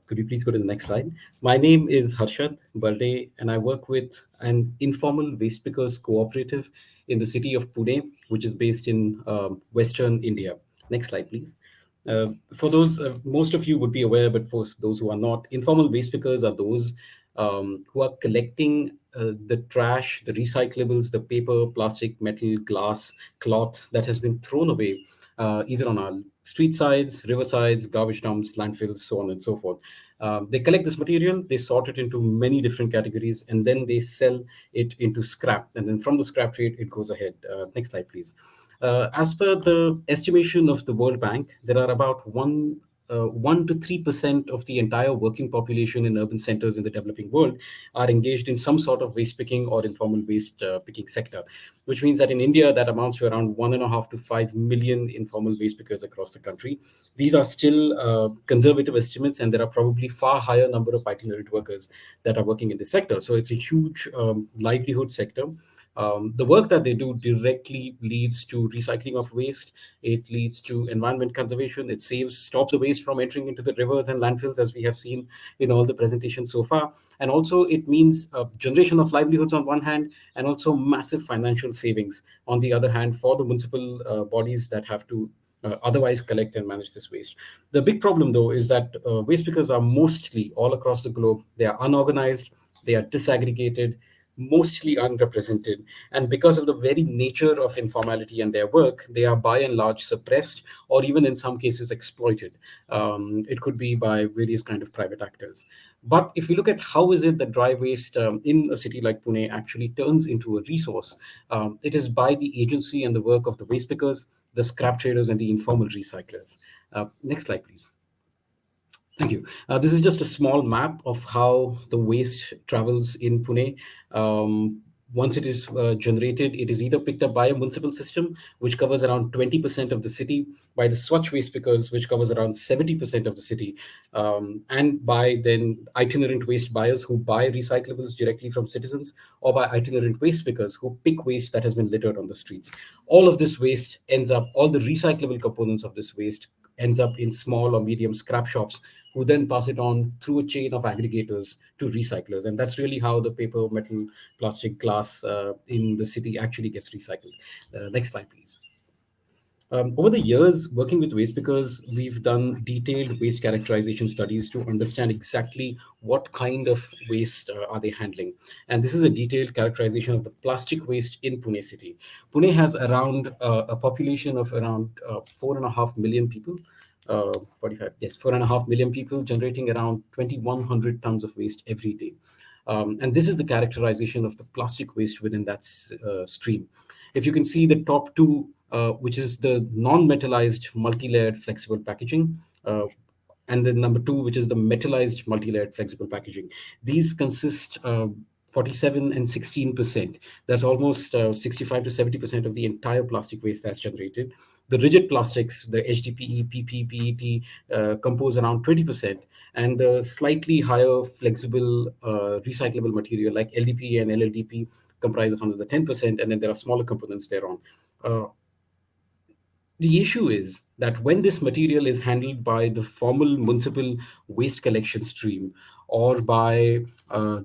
Could you please go to the next slide? My name is Harshad Balde, and I work with an informal waste pickers cooperative in the city of Pune, which is based in Western India. Next slide, please. For those, most of you would be aware, but for those who are not, informal waste pickers are those who are collecting the trash, the recyclables, the paper, plastic, metal, glass, cloth that has been thrown away either on our street sides, river sides, garbage dumps, landfills, so on and so forth. They collect this material, they sort it into many different categories, and then they sell it into scrap. And then from the scrap trade, it goes ahead. Next slide, please. As per the estimation of the World Bank, there are about 1 to 3% of the entire working population in urban centers in the developing world are engaged in some sort of waste picking or informal waste picking sector, which means that in India, that amounts to around 1.5 to 5 million informal waste pickers across the country. These are still conservative estimates, and there are probably far higher number of itinerant workers that are working in this sector. So it's a huge livelihood sector. The work that they do directly leads to recycling of waste. It leads to environment conservation. It stops the waste from entering into the rivers and landfills, as we have seen in all the presentations so far. And also it means generation of livelihoods on one hand, and also massive financial savings on the other hand for the municipal bodies that have to otherwise collect and manage this waste. The big problem, though, is that waste pickers are mostly all across the globe. They are unorganized, they are disaggregated, mostly unrepresented, and because of the very nature of informality and their work, they are by and large suppressed or even in some cases exploited. It could be by various kind of private actors. But if you look at how is it that dry waste in a city like Pune actually turns into a resource, it is by the agency and the work of the waste pickers, the scrap traders, and the informal recyclers. Next slide, please. Thank you. This is just a small map of how the waste travels in Pune. Once it is generated, it is either picked up by a municipal system, which covers around 20% of the city, by the Swatch waste pickers, which covers around 70% of the city, and by then itinerant waste buyers who buy recyclables directly from citizens, or by itinerant waste pickers who pick waste that has been littered on the streets. All of this waste ends up, all the recyclable components of this waste ends up in small or medium scrap shops, who then pass it on through a chain of aggregators to recyclers. And that's really how the paper, metal, plastic, glass in the city actually gets recycled. Next slide, please. Over the years, working with waste pickers, we've done detailed waste characterization studies to understand exactly what kind of waste are they handling. And this is a detailed characterization of the plastic waste in Pune city. Pune has around a population of around 4.5 million people. 4.5 million people, generating around 2,100 tons of waste every day. And this is the characterization of the plastic waste within that stream. If you can see the top two, which is the non-metallized multi-layered flexible packaging, and then number two, which is the metallized multi-layered flexible packaging. These consist 47 and 16%. That's almost 65 to 70% of the entire plastic waste that's generated. The rigid plastics, the HDPE, PP, PET, compose around 20%, and the slightly higher flexible recyclable material like LDPE and LLDP comprise of another 10%, and then there are smaller components thereon. The issue is that when this material is handled by the formal municipal waste collection stream or by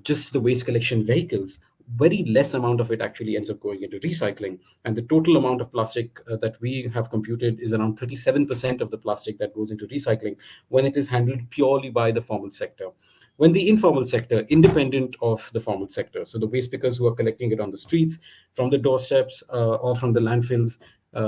just the waste collection vehicles, very less amount of it actually ends up going into recycling. And the total amount of plastic that we have computed is around 37% of the plastic that goes into recycling when it is handled purely by the formal sector. When the informal sector, independent of the formal sector, so the waste pickers who are collecting it on the streets, from the doorsteps, or from the landfills,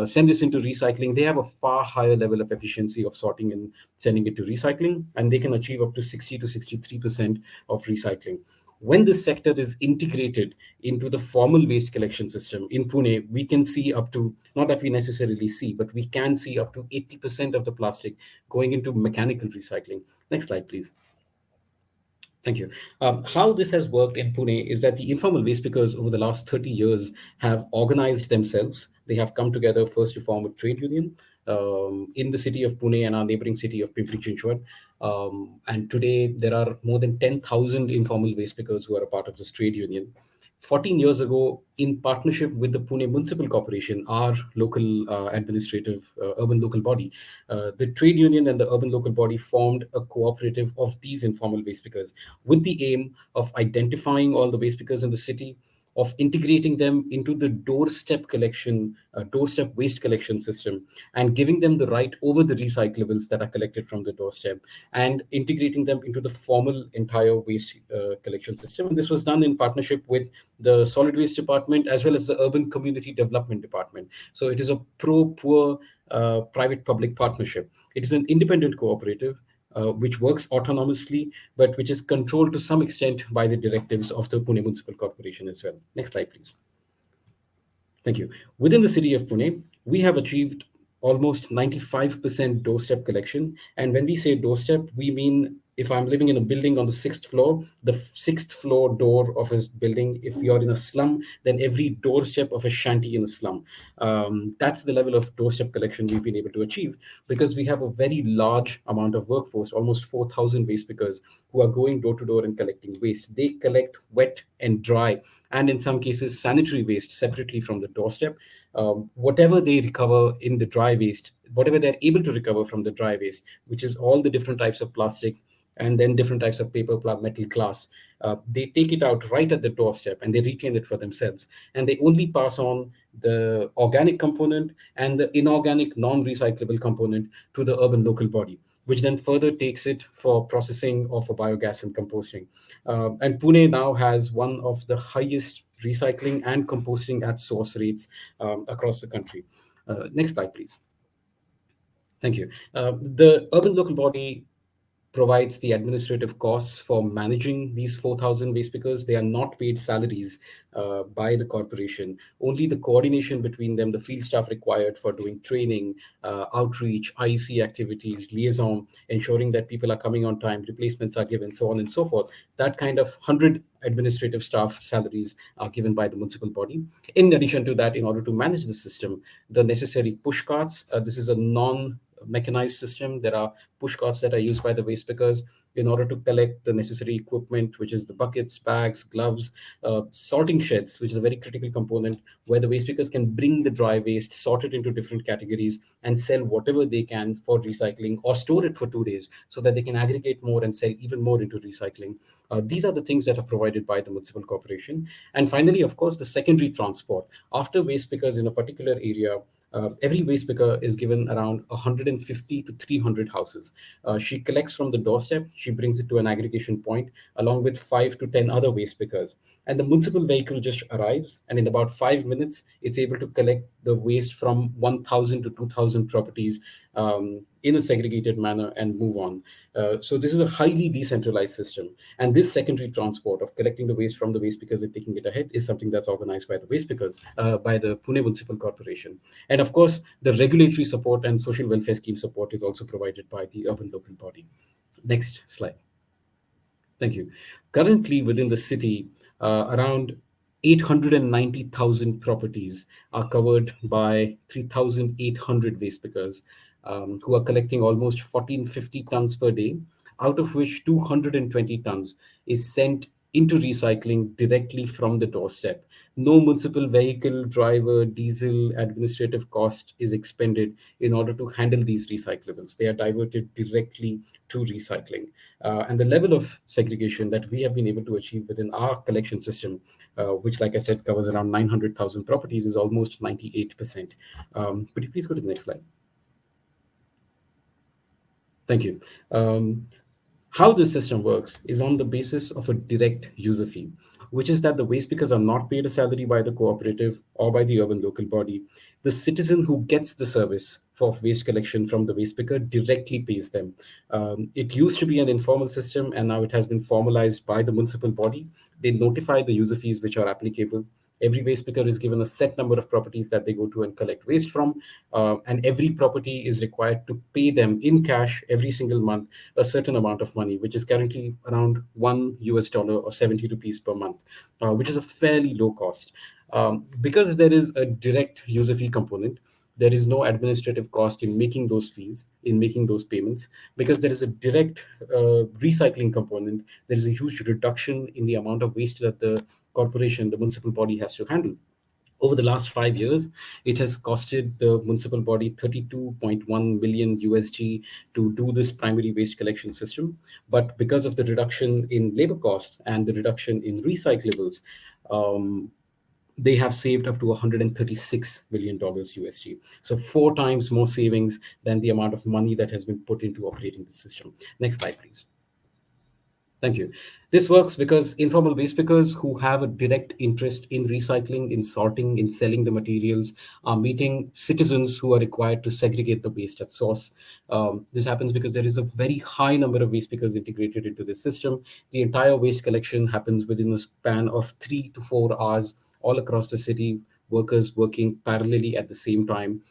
send this into recycling, they have a far higher level of efficiency of sorting and sending it to recycling, and they can achieve up to 60 to 63% of recycling. When this sector is integrated into the formal waste collection system in Pune, we can see up to, not that we necessarily see, but we can see up to 80% of the plastic going into mechanical recycling. Next slide, please. Thank you. How this has worked in Pune is that the informal waste pickers over the last 30 years have organized themselves. They have come together first to form a trade union in the city of Pune and our neighboring city of Pimpri-Chinchwad. And today there are more than 10,000 informal waste pickers who are a part of this trade union. 14 years ago, in partnership with the Pune Municipal Corporation, our local administrative urban local body, the trade union and the urban local body formed a cooperative of these informal waste pickers with the aim of identifying all the waste pickers in the city, of integrating them into the doorstep collection, doorstep waste collection system, and giving them the right over the recyclables that are collected from the doorstep, and integrating them into the formal entire waste collection system. And this was done in partnership with the solid waste department as well as the urban community development department. So it is a pro-poor private-public partnership. It is an independent cooperative which works autonomously, but which is controlled to some extent by the directives of the Pune Municipal Corporation as well. Next slide, please. Thank you. Within the city of Pune, we have achieved almost 95% doorstep collection. And when we say doorstep, we mean if I'm living in a building on the sixth floor, the sixth floor door of a building, if you're in a slum, then every doorstep of a shanty in a slum. That's the level of doorstep collection we've been able to achieve because we have a very large amount of workforce, almost 4,000 waste pickers who are going door to door and collecting waste. They collect wet and dry, and in some cases, sanitary waste separately from the doorstep. Whatever they recover in the dry waste, whatever they're able to recover from the dry waste, which is all the different types of plastic and then different types of paper, metal, glass, they take it out right at the doorstep and they retain it for themselves. And they only pass on the organic component and the inorganic, non-recyclable component to the urban local body, which then further takes it for processing or for biogas and composting. And Pune now has one of the highest recycling and composting at source rates across the country. Next slide, please. Thank you. The urban local body provides the administrative costs for managing these 4,000 waste pickers. They are not paid salaries by the corporation. Only the coordination between them, the field staff required for doing training, outreach, IEC activities, liaison, ensuring that people are coming on time, replacements are given, so on and so forth. That kind of 100 administrative staff salaries are given by the municipal body. In addition to that, in order to manage the system, the necessary push carts, this is a non-mechanized system. There are push carts that are used by the waste pickers in order to collect the necessary equipment, which is the buckets, bags, gloves, sorting sheds, which is a very critical component where the waste pickers can bring the dry waste, sort it into different categories, and sell whatever they can for recycling or store it for 2 days so that they can aggregate more and sell even more into recycling. These are the things that are provided by the municipal corporation. And finally, of course, the secondary transport. After waste pickers in a particular area, every waste picker is given around 150 to 300 houses. She collects from the doorstep, she brings it to an aggregation point along with 5 to 10 other waste pickers. And the municipal vehicle just arrives, and in about 5 minutes, it's able to collect the waste from 1,000 to 2,000 properties in a segregated manner and move on. So this is a highly decentralized system. And this secondary transport of collecting the waste from the waste pickers and taking it ahead is something that's organized by the waste pickers, by the Pune Municipal Corporation. And of course, the regulatory support and social welfare scheme support is also provided by the urban local body. Next slide. Thank you. Currently, within the city, around 890,000 properties are covered by 3,800 waste pickers, who are collecting almost 1450 tons per day, out of which 220 tons is sent into recycling directly from the doorstep. No municipal vehicle, driver, diesel, administrative cost is expended in order to handle these recyclables. They are diverted directly to recycling. And the level of segregation that we have been able to achieve within our collection system, which, like I said, covers around 900,000 properties, is almost 98%. Could you please go to the next slide? Thank you. How this system works is on the basis of a direct user fee, which is that the waste pickers are not paid a salary by the cooperative or by the urban local body. The citizen who gets the service for waste collection from the waste picker directly pays them. It used to be an informal system, and now it has been formalized by the municipal body. They notify the user fees which are applicable. Every waste picker is given a set number of properties that they go to and collect waste from, and every property is required to pay them in cash every single month a certain amount of money, which is currently around $1 or 70 rupees per month, which is a fairly low cost. Because there is a direct user fee component, there is no administrative cost in making those fees, in making those payments. Because there is a direct recycling component, there is a huge reduction in the amount of waste that the corporation, the municipal body, has to handle. Over the last 5 years, it has costed the municipal body 32.1 million USD to do this primary waste collection system. But because of the reduction in labor costs and the reduction in recyclables, they have saved up to $136 million USD. So 4 times more savings than the amount of money that has been put into operating the system. Next slide, please. Thank you. This works because informal waste pickers who have a direct interest in recycling, in sorting, in selling the materials, are meeting citizens who are required to segregate the waste at source. This happens because there is a very high number of waste pickers integrated into the system. The entire waste collection happens within a span of 3 to 4 hours all across the city, workers working parallelly at the same time.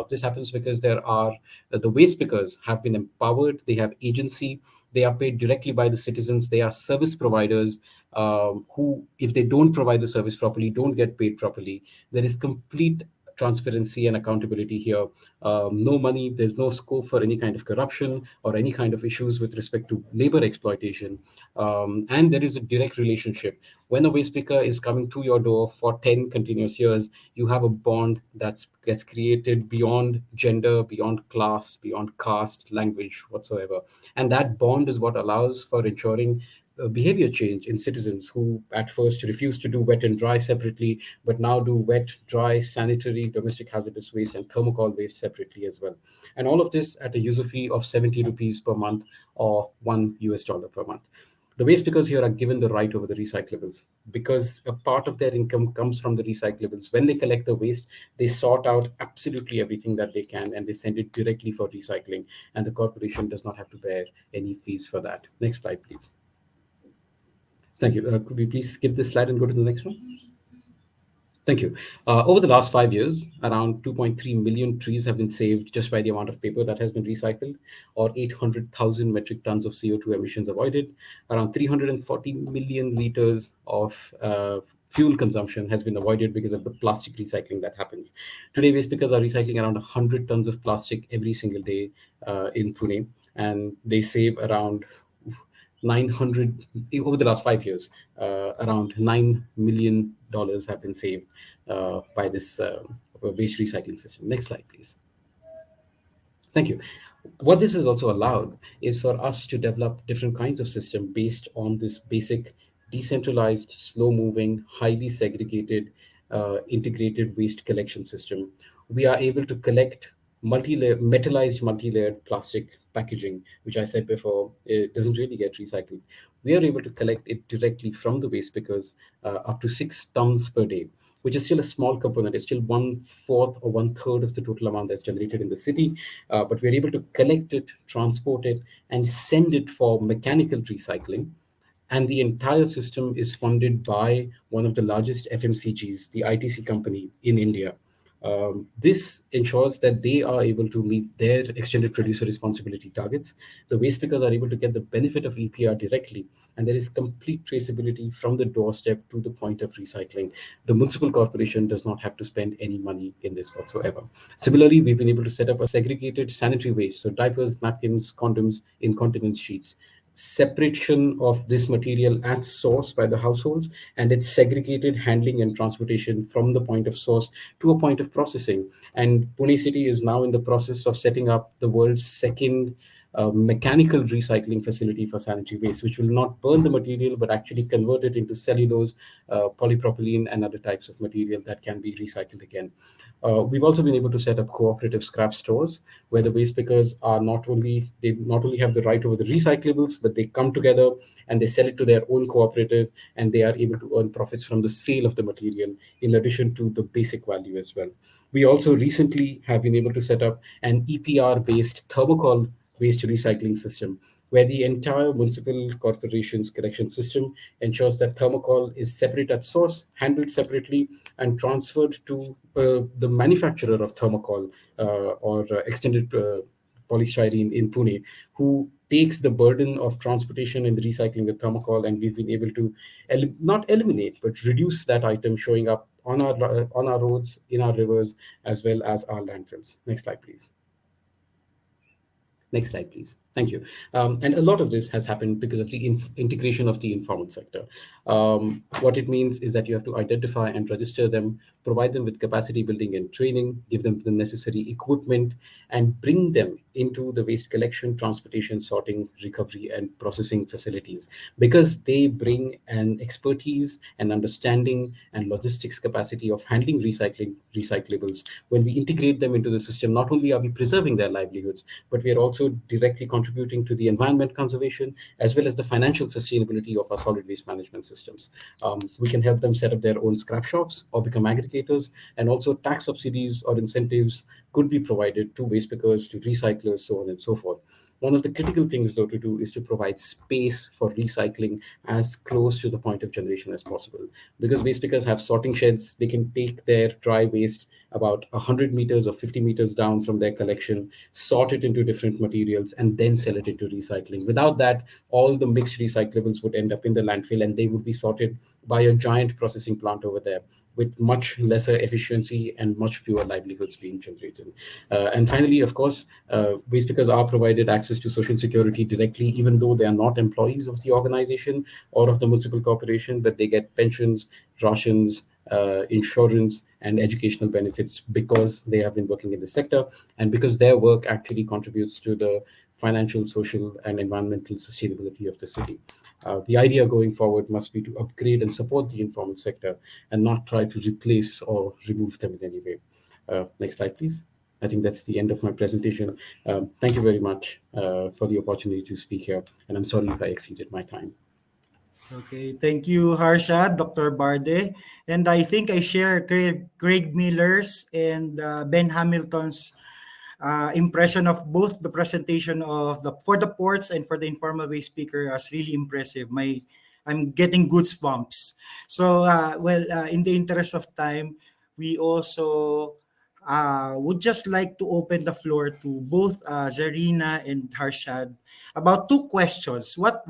This happens because the waste pickers have been empowered, they have agency, they are paid directly by the citizens, they are service providers who, if they don't provide the service properly, don't get paid properly. There is complete transparency and accountability here. No money, there's no scope for any kind of corruption or any kind of issues with respect to labor exploitation. And there is a direct relationship. When a waste picker is coming through your door for 10 continuous years, you have a bond that gets created beyond gender, beyond class, beyond caste, language, whatsoever. And that bond is what allows for ensuring behavior change in citizens who at first refused to do wet and dry separately, but now do wet, dry, sanitary, domestic hazardous waste, and thermocol waste separately as well. And all of this at a user fee of 70 rupees per month or $1 per month. The waste pickers here are given the right over the recyclables because a part of their income comes from the recyclables. When they collect the waste, they sort out absolutely everything that they can and they send it directly for recycling. And the corporation does not have to bear any fees for that. Next slide, please. Thank you. Could we please skip this slide and go to the next one? Thank you. Over the last 5 years, around 2.3 million trees have been saved just by the amount of paper that has been recycled, or 800,000 metric tons of CO2 emissions avoided. Around 340 million liters of fuel consumption has been avoided because of the plastic recycling that happens. Today, waste pickers are recycling around 100 tons of plastic every single day in Pune, and they save around 900 over the last 5 years. Around $9 million have been saved by this waste recycling system. Next slide, please. Thank you. What this has also allowed is for us to develop different kinds of system based on this basic decentralized, slow-moving, highly segregated, integrated waste collection system. We are able to collect metallized multi-layered plastic packaging, which I said before, it doesn't really get recycled. we are able to collect it directly from the waste pickers up to 6 tons per day, which is still a small component. It's still 1/4 or 1/3 of the total amount that's generated in the city. But we're able to collect it, transport it, and send it for mechanical recycling. And the entire system is funded by one of the largest FMCGs, the ITC company in India. This ensures that they are able to meet their extended producer responsibility targets. The waste pickers are able to get the benefit of EPR directly, and there is complete traceability from the doorstep to the point of recycling. The municipal corporation does not have to spend any money in this whatsoever. Similarly, we've been able to set up a segregated sanitary waste, so diapers, napkins, condoms, incontinence sheets, separation of this material at source by the households, and its segregated handling and transportation from the point of source to a point of processing. And Pune City is now in the process of setting up the world's second mechanical recycling facility for sanitary waste, which will not burn the material but actually convert it into cellulose, polypropylene, and other types of material that can be recycled again. We've also been able to set up cooperative scrap stores where the waste pickers are not only have the right over the recyclables, but they come together and they sell it to their own cooperative, and they are able to earn profits from the sale of the material in addition to the basic value as well. We also recently have been able to set up an EPR based thermocol waste recycling system, where the entire municipal corporation's collection system ensures that thermocol is separate at source, handled separately, and transferred to the manufacturer of thermocol or extended polystyrene in Pune, who takes the burden of transportation and recycling the thermocol, and we've been able to not eliminate but reduce that item showing up on our roads, in our rivers, as well as our landfills. Next slide, please. Next slide, please. Thank you. And a lot of this has happened because of the integration of the informal sector. What it means is that you have to identify and register them, provide them with capacity building and training, give them the necessary equipment, and bring them into the waste collection, transportation, sorting, recovery, and processing facilities, because they bring an expertise and understanding and logistics capacity of handling recyclables. When we integrate them into the system, not only are we preserving their livelihoods, but we are also directly contributing to the environment conservation as well as the financial sustainability of our solid waste management systems. We can help them set up their own scrap shops or become aggregators, and also tax subsidies or incentives could be provided to waste pickers, to recyclers, so on and so forth. One of the critical things, though, to do is to provide space for recycling as close to the point of generation as possible. Because waste pickers have sorting sheds, they can take their dry waste about 100 meters or 50 meters down from their collection, sort it into different materials, and then sell it into recycling. Without that, all the mixed recyclables would end up in the landfill, and they would be sorted by a giant processing plant over there, with much lesser efficiency and much fewer livelihoods being generated. And finally, of course, waste pickers are provided access to social security directly, even though they are not employees of the organization or of the municipal corporation, but they get pensions, rations, insurance, and educational benefits because they have been working in the sector, and because their work actually contributes to the financial, social, and environmental sustainability of the city. The idea going forward must be to upgrade and support the informal sector and not try to replace or remove them in any way. Next slide, please. I think that's the end of my presentation. Thank you very much for the opportunity to speak here, and I'm sorry if I exceeded my time. Okay, thank you, Harsha, Dr. Barde. And I think I share Craig Miller's and Ben Hamilton's impression of both the presentation of the for the ports and for the informal waste speaker as really impressive. I'm getting goosebumps. So, in the interest of time, we also would just like to open the floor to both Zarina and Harshad about two questions. What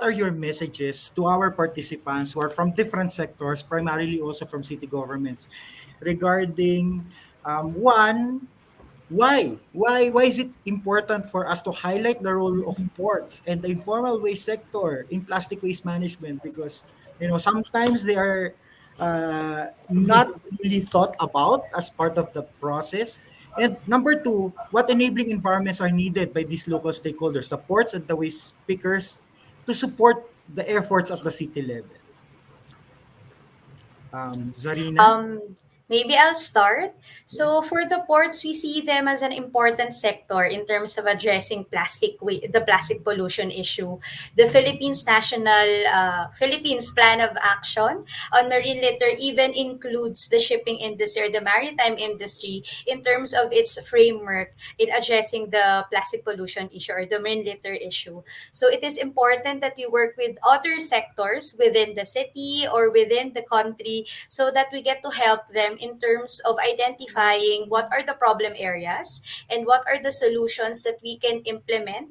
are your messages to our participants who are from different sectors, primarily also from city governments, regarding one, why is it important for us to highlight the role of ports and the informal waste sector in plastic waste management? Because sometimes they are not really thought about as part of the process. And number two, what enabling environments are needed by these local stakeholders, the ports and the waste pickers, to support the efforts at the city level? Zarina? Um, Maybe I'll start. So for the ports, we see them as an important sector in terms of addressing the plastic pollution issue. The Philippines Plan of Action on Marine Litter even includes the shipping industry or the maritime industry in terms of its framework in addressing the plastic pollution issue or the marine litter issue. So it is important that we work with other sectors within the city or within the country so that we get to help them in terms of identifying what are the problem areas and what are the solutions that we can implement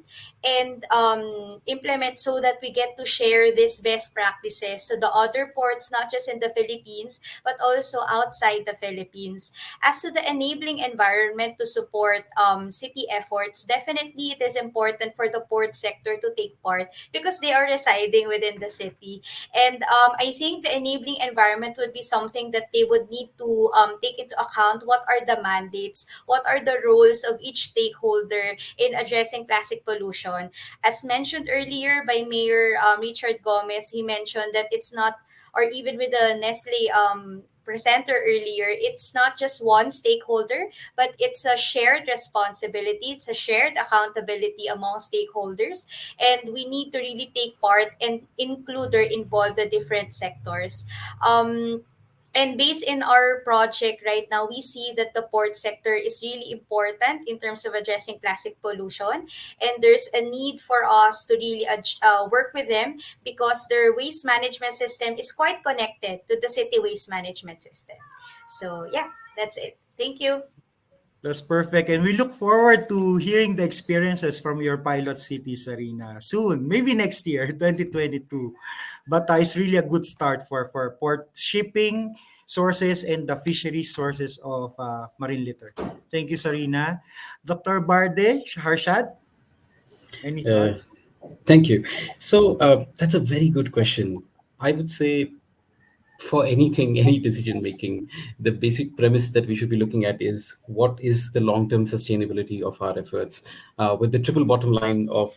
so that we get to share these best practices to the other ports, not just in the Philippines, but also outside the Philippines. As to the enabling environment to support city efforts, definitely it is important for the port sector to take part because they are residing within the city. And I think the enabling environment would be something that they would need to take into account what are the mandates, what are the roles of each stakeholder in addressing plastic pollution. As mentioned earlier by Mayor Richard Gomez, he mentioned that it's not, or even with the Nestle presenter earlier, it's not just one stakeholder, but it's a shared responsibility, it's a shared accountability among stakeholders, and we need to really take part and include or involve the different sectors. Um, and based in our project right now, we see that the port sector is really important in terms of addressing plastic pollution. And there's a need for us to really work with them because their waste management system is quite connected to the city waste management system. So, yeah, that's it. Thank you. That's perfect. And we look forward to hearing the experiences from your pilot city, Sarina, soon, maybe next year, 2022. But it's really a good start for port shipping sources and the fisheries sources of marine litter. Thank you, Sarina. Dr. Barde, Harshad, any Uh, thoughts? Thank you. So that's a very good question. I would say for anything, any decision making, the basic premise that we should be looking at is what is the long term sustainability of our efforts, with the triple bottom line of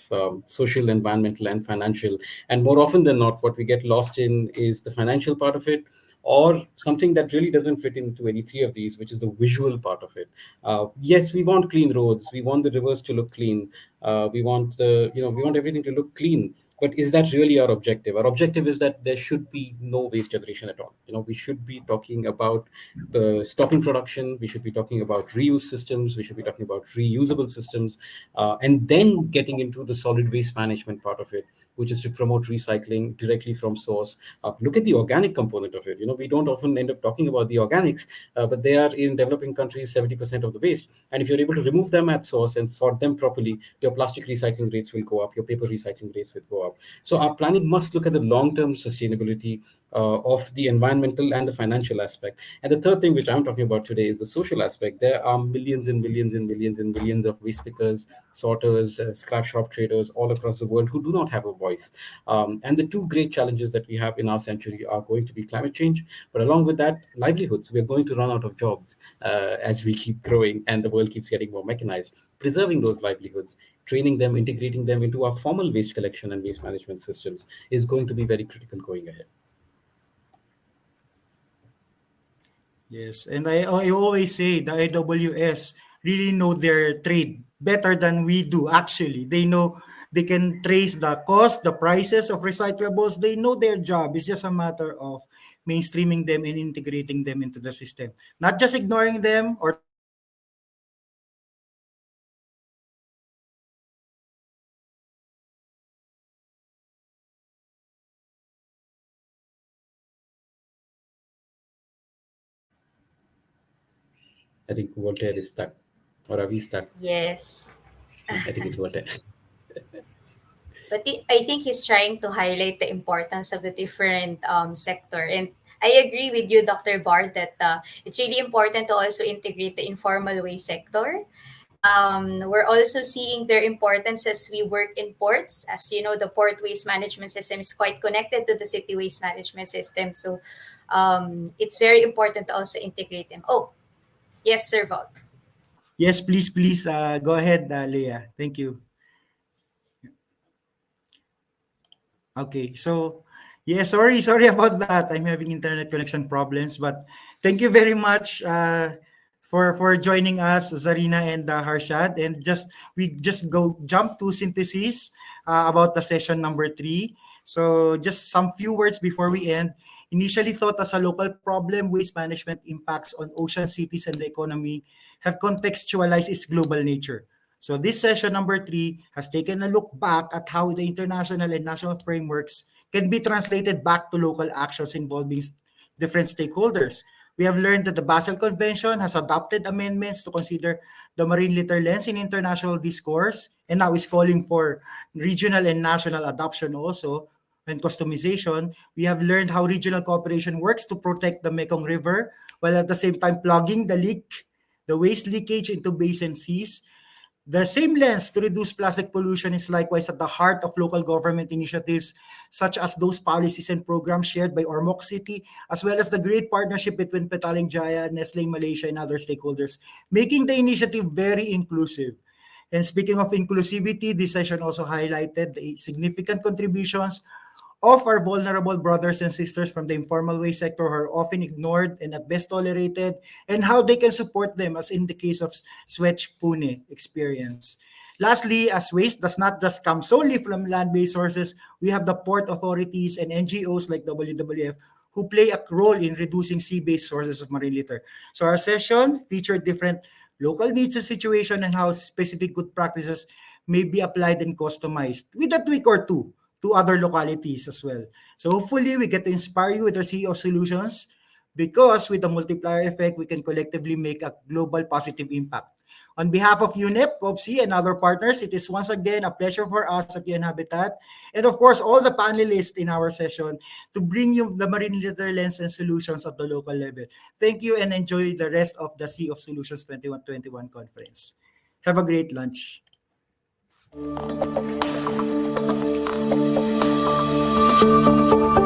social, environmental, and financial. And more often than not, what we get lost in is the financial part of it, or something that really doesn't fit into any three of these, which is the visual part of it. Yes, we want clean roads, we want the rivers to look clean, we want everything to look clean. But is that really our objective? Our objective is that there should be no waste generation at all. We should be talking about the stopping production. We should be talking about reuse systems. We should be talking about reusable systems, and then getting into the solid waste management part of it, which is to promote recycling directly from source. Look at the organic component of it. We don't often end up talking about the organics, but they are in developing countries 70% of the waste. And if you're able to remove them at source and sort them properly, your plastic recycling rates will go up, your paper recycling rates will go up. So our planning must look at the long-term sustainability of the environmental and the financial aspect. And the third thing, which I'm talking about today, is the social aspect. There are millions and millions and millions and millions of waste pickers, sorters, scrap shop traders all across the world who do not have a voice. And the two great challenges that we have in our century are going to be climate change, but along with that, livelihoods. We're going to run out of jobs as we keep growing and the world keeps getting more mechanized. Preserving those livelihoods, training them, integrating them into our formal waste collection and waste management systems is going to be very critical going ahead. Yes, and I always say the AWS really know their trade better than we do. Actually, they know they can trace the cost, the prices of recyclables. They know their job. It's just a matter of mainstreaming them and integrating them into the system, not just ignoring them or talking about them, but really integrating them into the system. So yeah, that's it. Thank you. I think Voltaire is stuck. Or are we stuck? Yes. I think it's Voltaire. But I think he's trying to highlight the importance of the different sector. And I agree with you, Dr. Bard, that it's really important to also integrate the informal waste sector. We're also seeing their importance as we work in ports. As you know, the port waste management system is quite connected to the city waste management system. So it's very important to also integrate them. Oh, yes, Sir Vault. Yes, please, go ahead, Leah. Thank you. Okay, so yeah, sorry about that. I'm having internet connection problems, but Thank you very much for joining us, Zarina and Harshad. And we just go jump to synthesis about the session number 3. So just some few words before we end. Initially thought as a local problem, waste management impacts on ocean, cities, and the economy have contextualized its global nature. So this session number 3 has taken a look back at how the international and national frameworks can be translated back to local actions involving different stakeholders. We have learned that the Basel Convention has adopted amendments to consider the marine litter lens in international discourse and now is calling for regional and national adoption also and customization. We have learned how regional cooperation works to protect the Mekong River while at the same time plugging the waste leakage into basin seas. The same lens to reduce plastic pollution is likewise at the heart of local government initiatives, such as those policies and programs shared by Ormoc City, as well as the great partnership between Petaling Jaya, Nestle Malaysia, and other stakeholders, making the initiative very inclusive. And speaking of inclusivity, this session also highlighted the significant contributions of our vulnerable brothers and sisters from the informal waste sector who are often ignored and at best tolerated, and how they can support them, as in the case of Swetch Pune experience. Lastly, as waste does not just come solely from land-based sources, we have the port authorities and NGOs like WWF who play a role in reducing sea-based sources of marine litter. So our session featured different local needs and situation and how specific good practices may be applied and customized with a tweak or two to other localities as well. So hopefully we get to inspire you with our CEO solutions because with the multiplier effect, we can collectively make a global positive impact. On behalf of UNEP, COPSI, and other partners, it is once again a pleasure for us at UN Habitat, and of course, all the panelists in our session to bring you the marine litter lens and solutions at the local level. Thank you and enjoy the rest of the Sea of Solutions 2121 conference. Have a great lunch. Thank you.